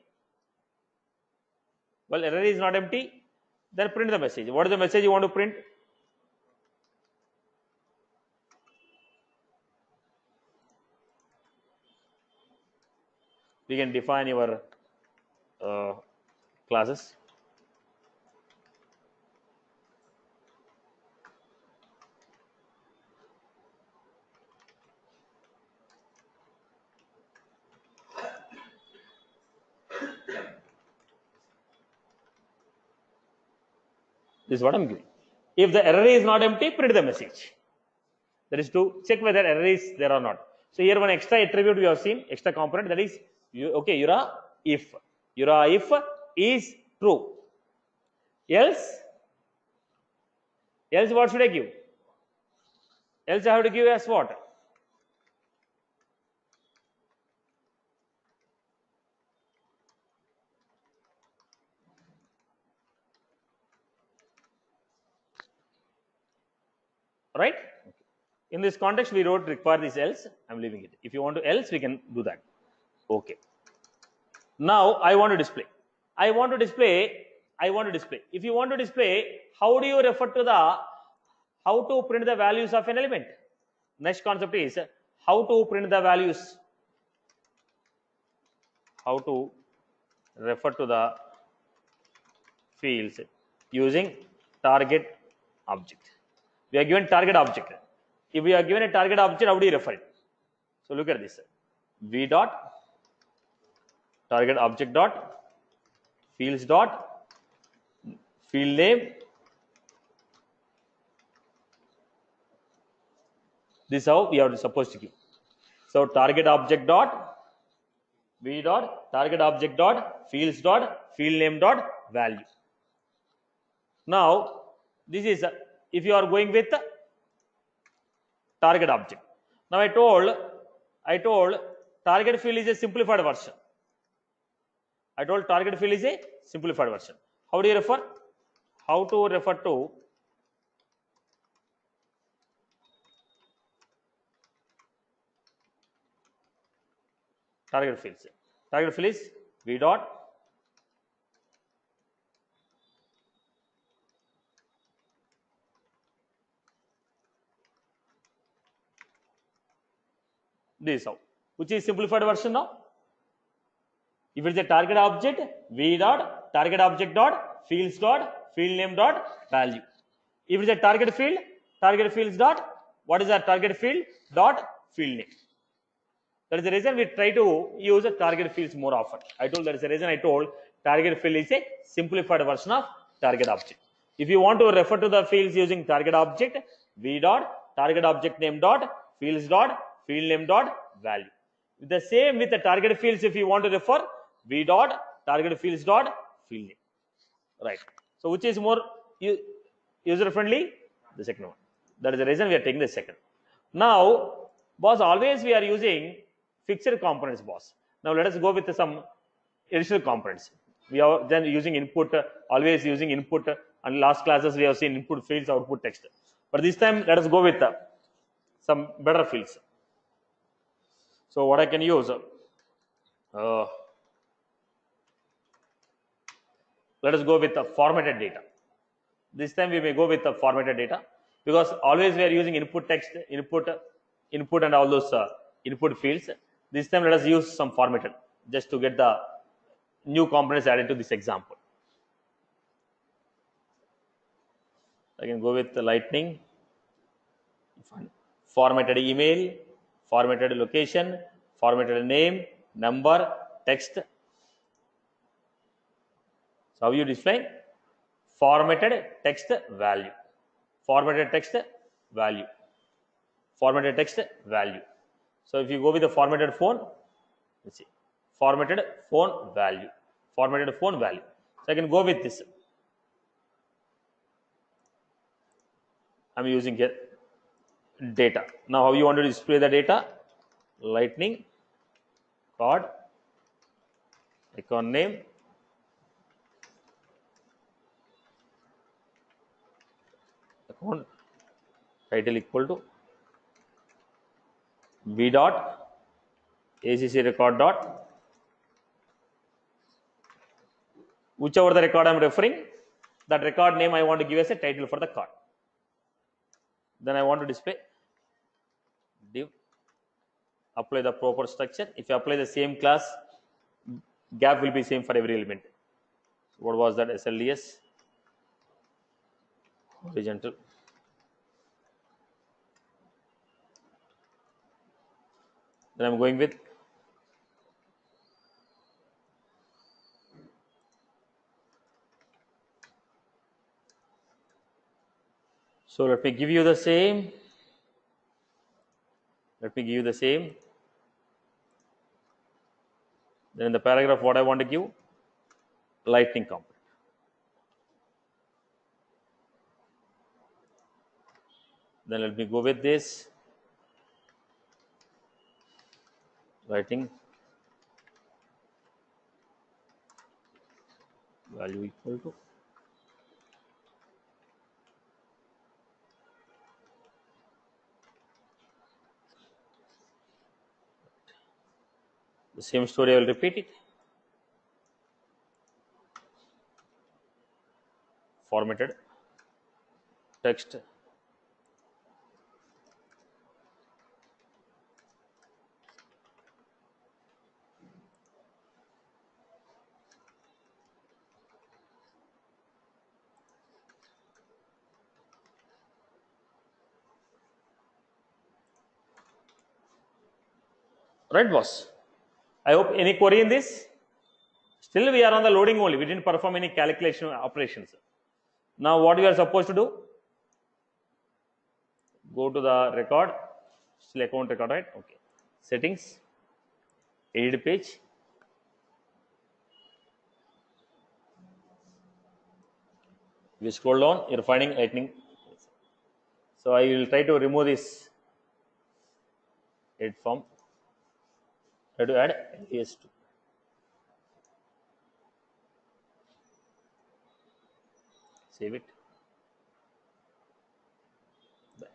Well, error is not empty. Then print the message. What is the message you want to print? We can define your classes. This is what I am giving. If the error is not empty, print the message. That is to check whether error is there or not. So here one extra attribute we have seen, extra component, that is okay, URA if. URA if is true. Else what should I give? Else I have to give as what? Right? In this context, we wrote require this else. I'm leaving it. If you want to else, we can do that. Okay. Now I want to display. I want to display. If you want to display, how do you refer to how to print the values of an element? Next concept is how to print the values. How to refer to the fields using target object. We are given target object. If we are given a target object, how do you refer it? So look at this. V dot target object dot fields dot field name. This is how we are supposed to give. So target object dot V dot target object dot fields dot field name dot value. Now this is if you are going with target object. Now I told I told target field is a simplified version. I told target field is a simplified version. How do you refer? How to refer to target fields? Target field is v dot this how. Which is simplified version now? If it's a target object, v dot target object dot fields dot field name dot value. If it's a target fields dot what is our target field dot field name. That is the reason we try to use a target fields more often. I told that is the reason I told target field is a simplified version of target object. If you want to refer to the fields using target object, v dot target object name dot fields dot field name dot value. The same with the target fields if you want to refer v dot target fields dot field name. Right. So which is more user friendly? The second one. That is the reason we are taking the second. Now, boss, always we are using fixed components, boss. Now let us go with some additional components. We are then using input, always using input, and last classes we have seen input fields, output text. But this time let us go with some better fields. So what I can use, let us go with the formatted data. This time we may go with the formatted data because always we are using input text, input and all those input fields. This time let us use some formatted just to get the new components added to this example. I can go with the lightning, formatted email, formatted location, formatted name, number, text. So how you display? Formatted text value, formatted text value, formatted text value. So if you go with the formatted phone, let's see, formatted phone value, formatted phone value. So I can go with this. I'm using here data. Now how you want to display the data? Lightning, card, icon name, account, title equal to v dot acc record dot, whichever the record I am referring, that record name I want to give as a title for the card. Then I want to display div, apply the proper structure. If you apply the same class, gap will be same for every element. What was that? SLDS, horizontal. Then I'm going with so let me give you the same. Let me give you the same. Then in the paragraph, what I want to give? Lightning component. Then let me go with this. Lightning value equal to the same story. I will repeat it. Formatted text right, boss. I hope any query in this. Still we are on the loading only. We didn't perform any calculation operations. Now what we are supposed to do? Go to the record, still account record, right? Okay. Settings, edit page. You scroll down, you're finding lightning. So I will try to remove this edit form. Try to add LDS2. Save it. Back.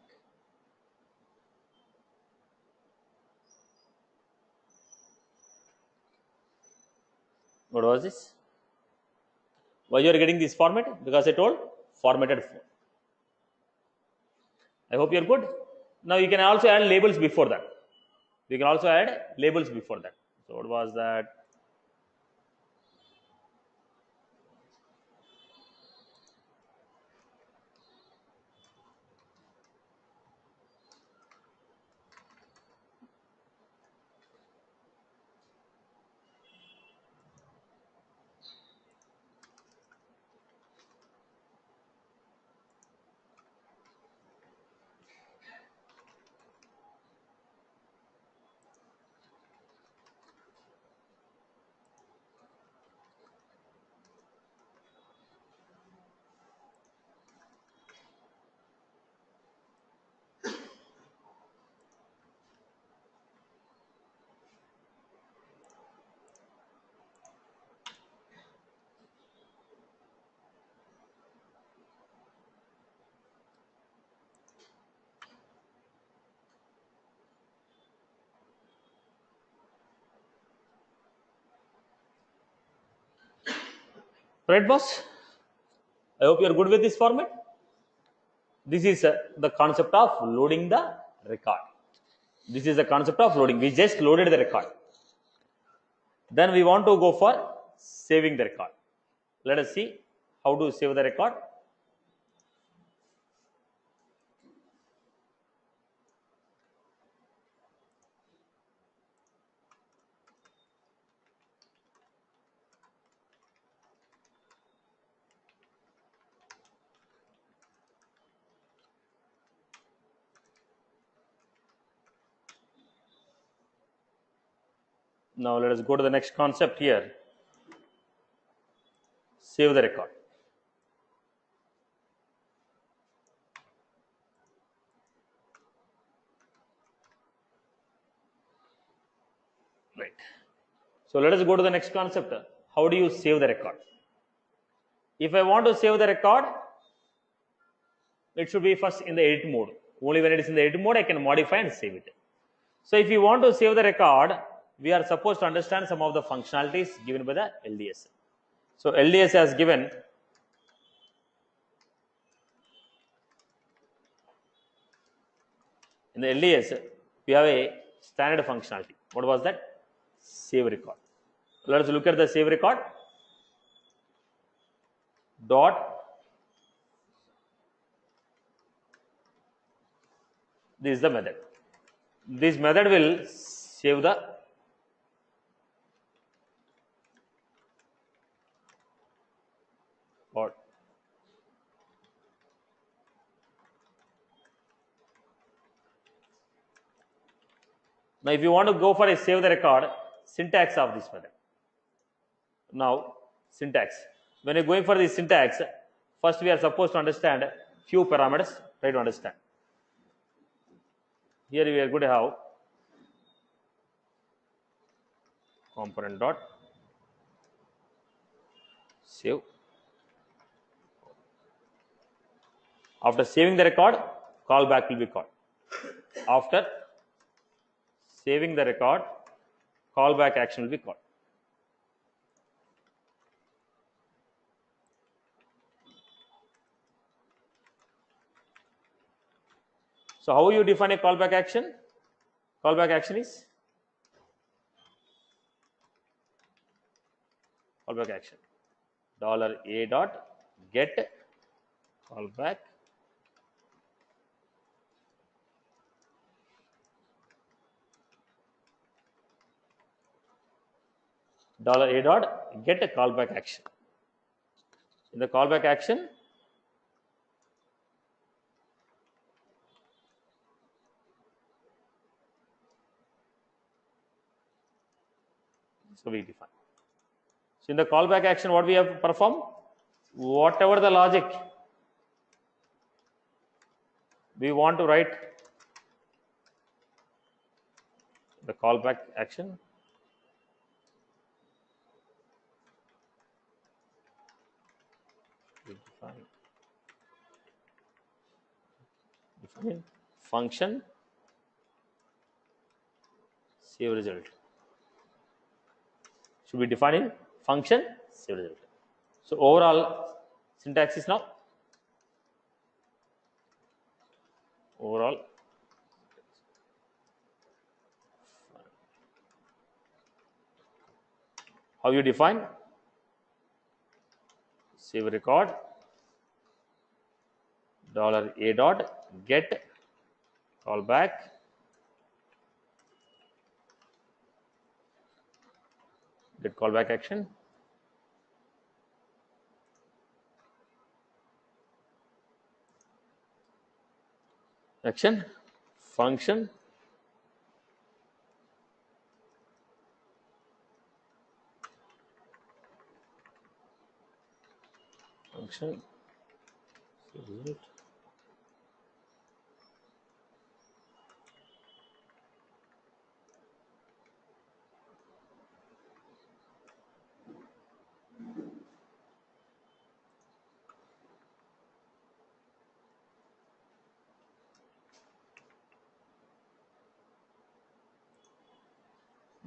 What was this? Why you are getting this format? Because I told formatted form. I hope you are good. Now you can also add labels before that. You can also add labels before that. So what was that? Right, boss? I hope you are good with this format. This is the concept of loading the record. This is the concept of loading. We just loaded the record. Then we want to go for saving the record. Let us see how to save the record. Now let us go to the next concept here. Save the record. Right. So let us go to the next concept. How do you save the record? If I want to save the record, it should be first in the edit mode. Only when it is in the edit mode, I can modify and save it. So if you want to save the record, we are supposed to understand some of the functionalities given by the LDS. So LDS has given in the LDS, we have a standard functionality. What was that? Save record. Let us look at the save record. Dot. This is the method. This method will save the record. Now, if you want to go for a save the record, syntax of this method. Now, syntax. When you're going for the syntax, first we are supposed to understand few parameters. Try to understand. Here we are going to have component dot save. After saving the record, callback will be called. After saving the record, callback action will be called. So how you define a callback action? Callback action is callback action $a dot get callback $a dot get a callback action. In the callback action, so we define. So in the callback action, what we have performed, whatever the logic we want to write the callback action, define function, save result. Should be defining function, save result. So overall syntax is now overall how you define save record $a dot get callback action function result.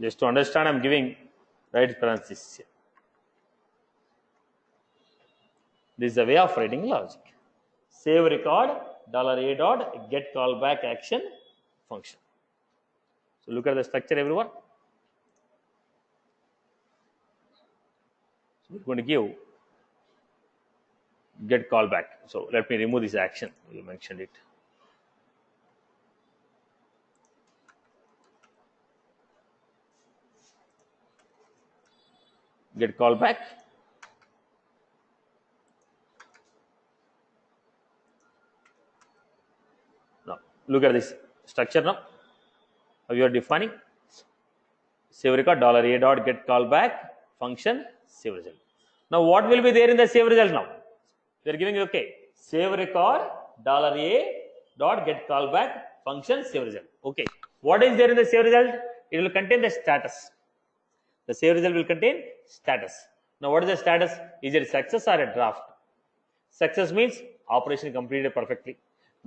Just to understand, I'm giving right parenthesis here. This is a way of writing logic. Save record $a dot get callback action function. So look at the structure, everyone. So we're going to give get callback. So let me remove this action. You mentioned it. Get callback. Now look at this structure now. How you are defining save record $a dot get callback function save result. Now what will be there in the save result now? We are giving okay. Save record $a dot get callback function save result. Okay. What is there in the save result? It will contain the status. The save result will contain status. Now what is the status? Is it success or a draft? Success means operation completed perfectly.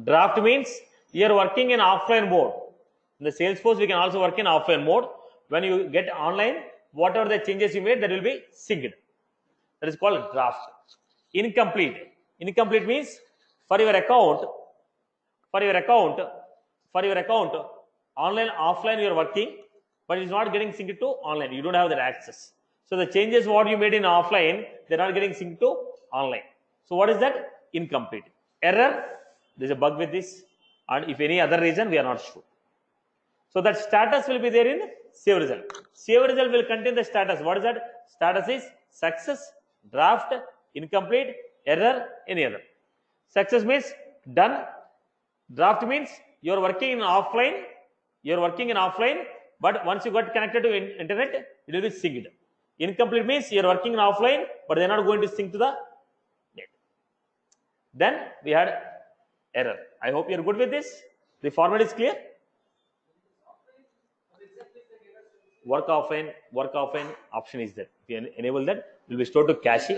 Draft means you are working in offline mode. In the Salesforce, we can also work in offline mode. When you get online, whatever the changes you made, that will be synced. That is called draft. Incomplete. Incomplete means for your account, online, offline you are working, but it's not getting synced to online. You don't have that access. So the changes what you made in offline, they're not getting synced to online. So what is that? Incomplete. Error. There's a bug with this, and if any other reason, we are not sure. So that status will be there in save result. Save result will contain the status. What is that? Status is success, draft, incomplete, error, any other. Success means done. Draft means you are working in offline. But once you got connected to internet, it will be synced. Incomplete means you are working in offline, but they are not going to sync to the net. Then we had error. I hope you are good with this. The format is clear. Work offline option is there. If you enable that, it will be stored to cache.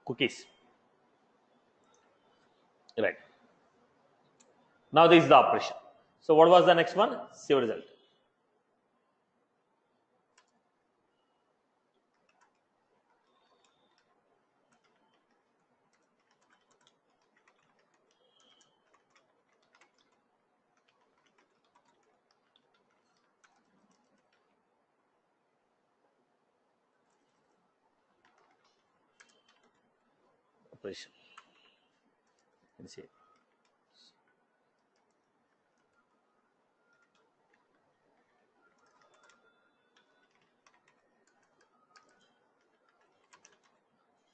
Cookies. Right. Now this is the operation. So what was the next one? Save result. Operation. Let's see.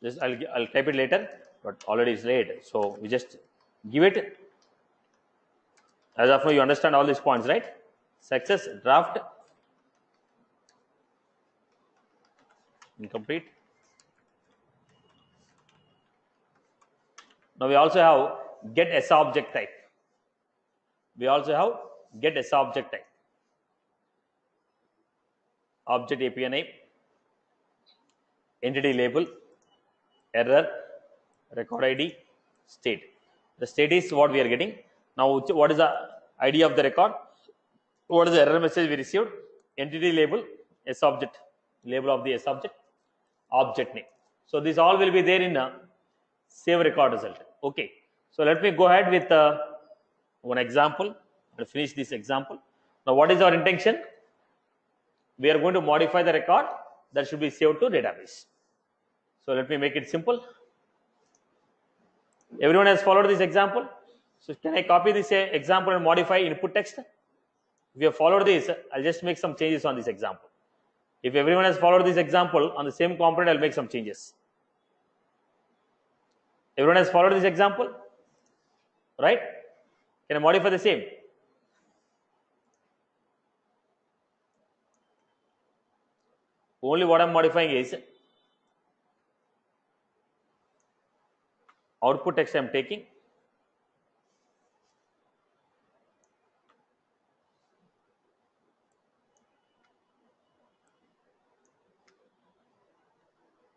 Just I'll type it later, but already it's late. So we just give it. As of now, you understand all these points, right? Success, draft, incomplete. Now we also have get S object type. object API name, entity label, error, record ID, state. The state is what we are getting. Now, what is the ID of the record? What is the error message we received? Entity label, S object, label of the S object, object name. So this all will be there in a save record result. Okay. So let me go ahead with one example and finish this example. Now, what is our intention? We are going to modify the record that should be saved to database. So let me make it simple. Everyone has followed this example. So can I copy this example and modify input text? If you have followed this, I'll just make some changes on this example. If everyone has followed this example on the same component, I'll make some changes. Everyone has followed this example, right? Can I modify the same? Only what I'm modifying is output text I'm taking.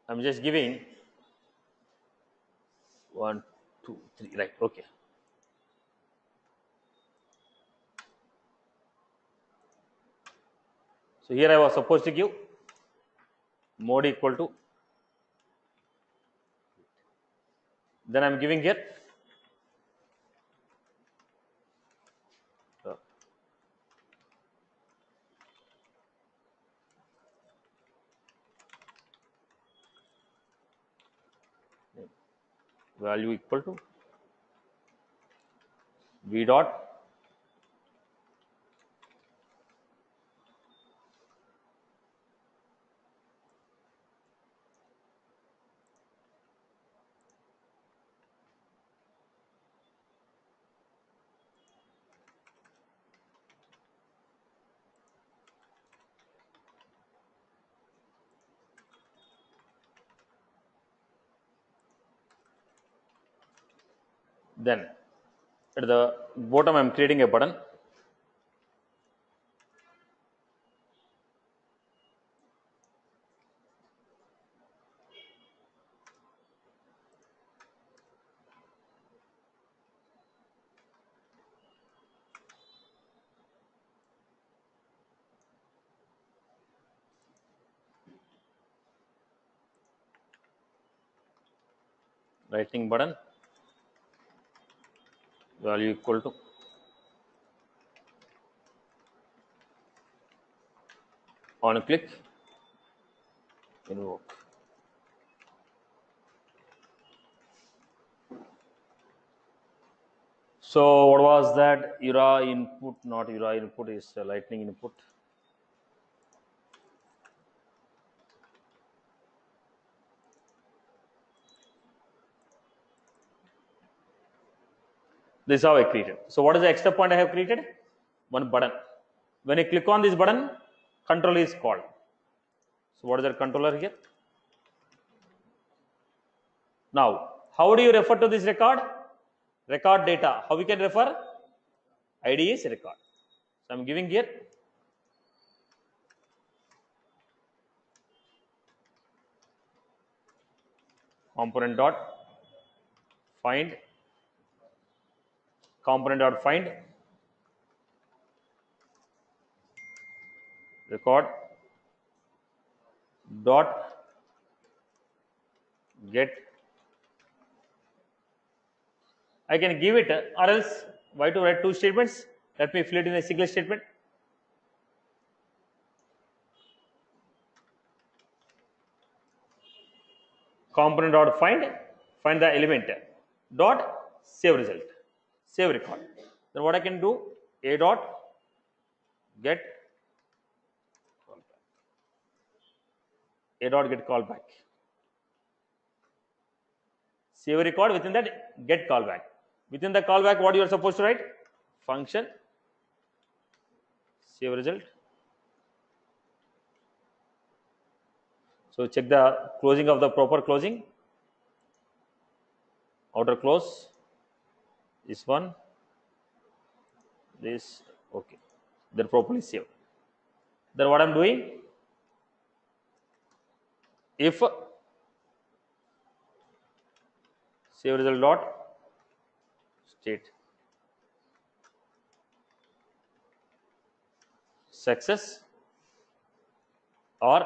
I'm just giving 1, 2, 3, right? Okay. So here I was supposed to give mode equal to, then I'm giving here value equal to v dot then at the bottom I'm creating a button. Lightning button value equal to on click invoke. So what was that? URA input, not URA input, is lightning input. This is how I created. So what is the extra point I have created? One button. When I click on this button, control is called. So what is that controller here? Now, how do you refer to this record? Record data. How we can refer? ID is record. So I'm giving here component dot find record dot get. I can give it, or else why to write two statements? Let me fill it in a single statement. Component dot find the element dot save result, save record. Then what I can do? A dot get callback. Save record, within that get callback. Within the callback, what you are supposed to write? Function save result. So check the closing of the proper closing. Outer close. This one. This, okay. They're properly saved. Then what I'm doing? if save result dot state success or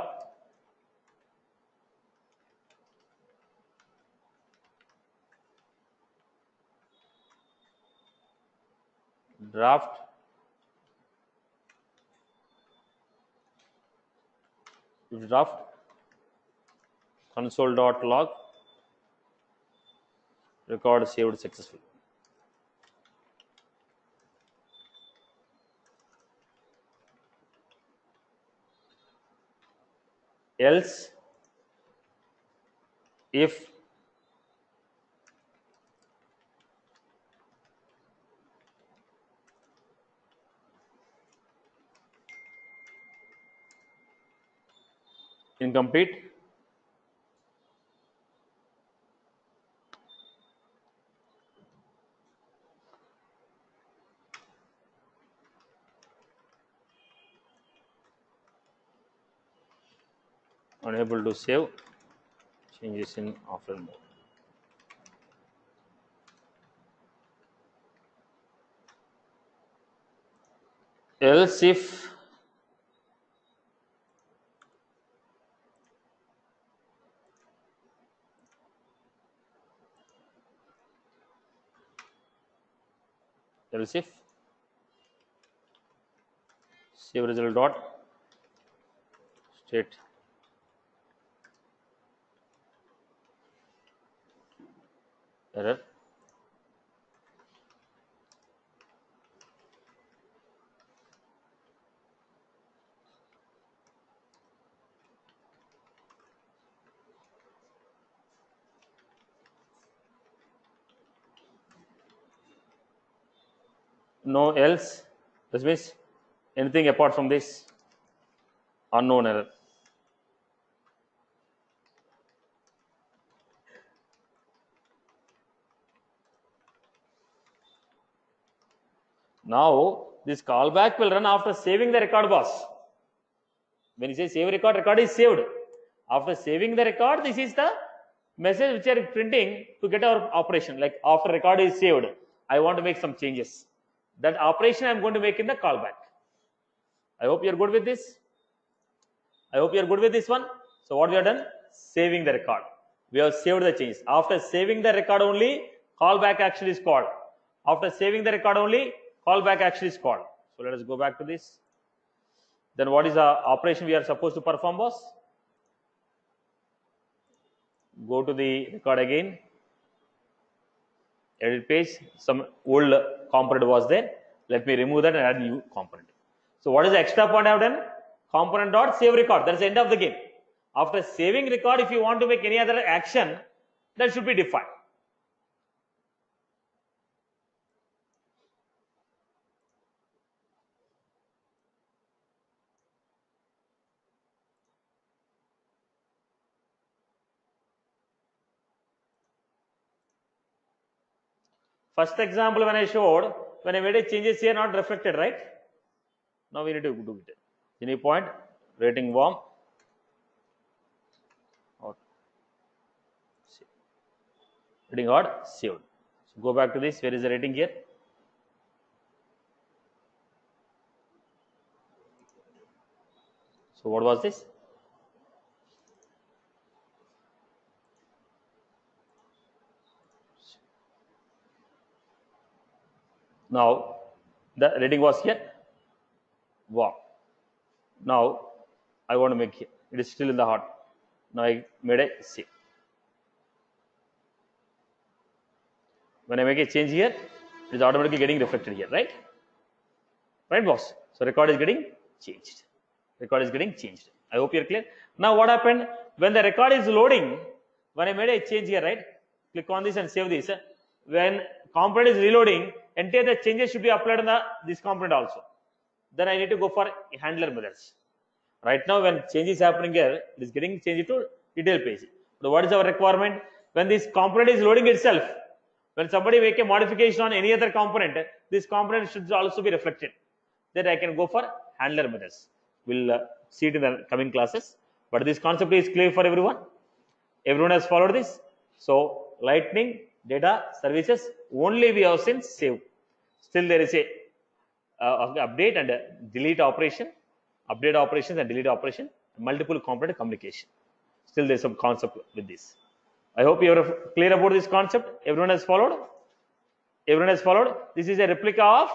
draft console.log record saved successfully. Else if incomplete, unable to save changes in offline mode. Else if save result dot state error no else, this means anything apart from this unknown error. Now this callback will run after saving the record, boss. When you say save record, record is saved. After saving the record, this is the message which are printing to get our operation. Like after record is saved, I want to make some changes. That operation I am going to make in the callback. I hope you are good with this. I hope you are good with this one. So what we have done? Saving the record. We have saved the changes. After saving the record only, callback action is called. After saving the record only, callback action is called. So let us go back to this. Then what is the operation we are supposed to perform, boss? Go to the record again. Edit page. Some old component was there. Let me remove that and add new component. So what is the extra point I have done? Component dot save record. That is the end of the game. After saving record, if you want to make any other action, that should be defined. First example when I showed, when I made a changes here not reflected, right? Now we need to do it. Any point, rating warm, hot, rating hot, saved. So go back to this. Where is the rating here? So what was this? Now the rating was here. Wow. Now I want to make here. It is still in the hot. Now I made a save. When I make a change here, it is automatically getting reflected here, right? Right, boss? So record is getting changed. Record is getting changed. I hope you're clear. Now what happened? When the record is loading, when I made a change here, right? Click on this and save this. When component is reloading, entire the changes should be applied on this component also. Then I need to go for handler methods. Right now, when change is happening here, it is getting changed to detail page. So what is our requirement? When this component is loading itself, when somebody make a modification on any other component, this component should also be reflected. Then I can go for handler methods. We'll see it in the coming classes. But this concept is clear for everyone. Everyone has followed this. So Lightning data services only we have seen save. Still there is a update and delete operation, update operations and delete operation, multiple component communication. Still there is some concept with this. I hope you are clear about this concept. Everyone has followed. Everyone has followed. This is a replica of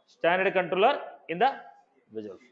standard controller in the Visual.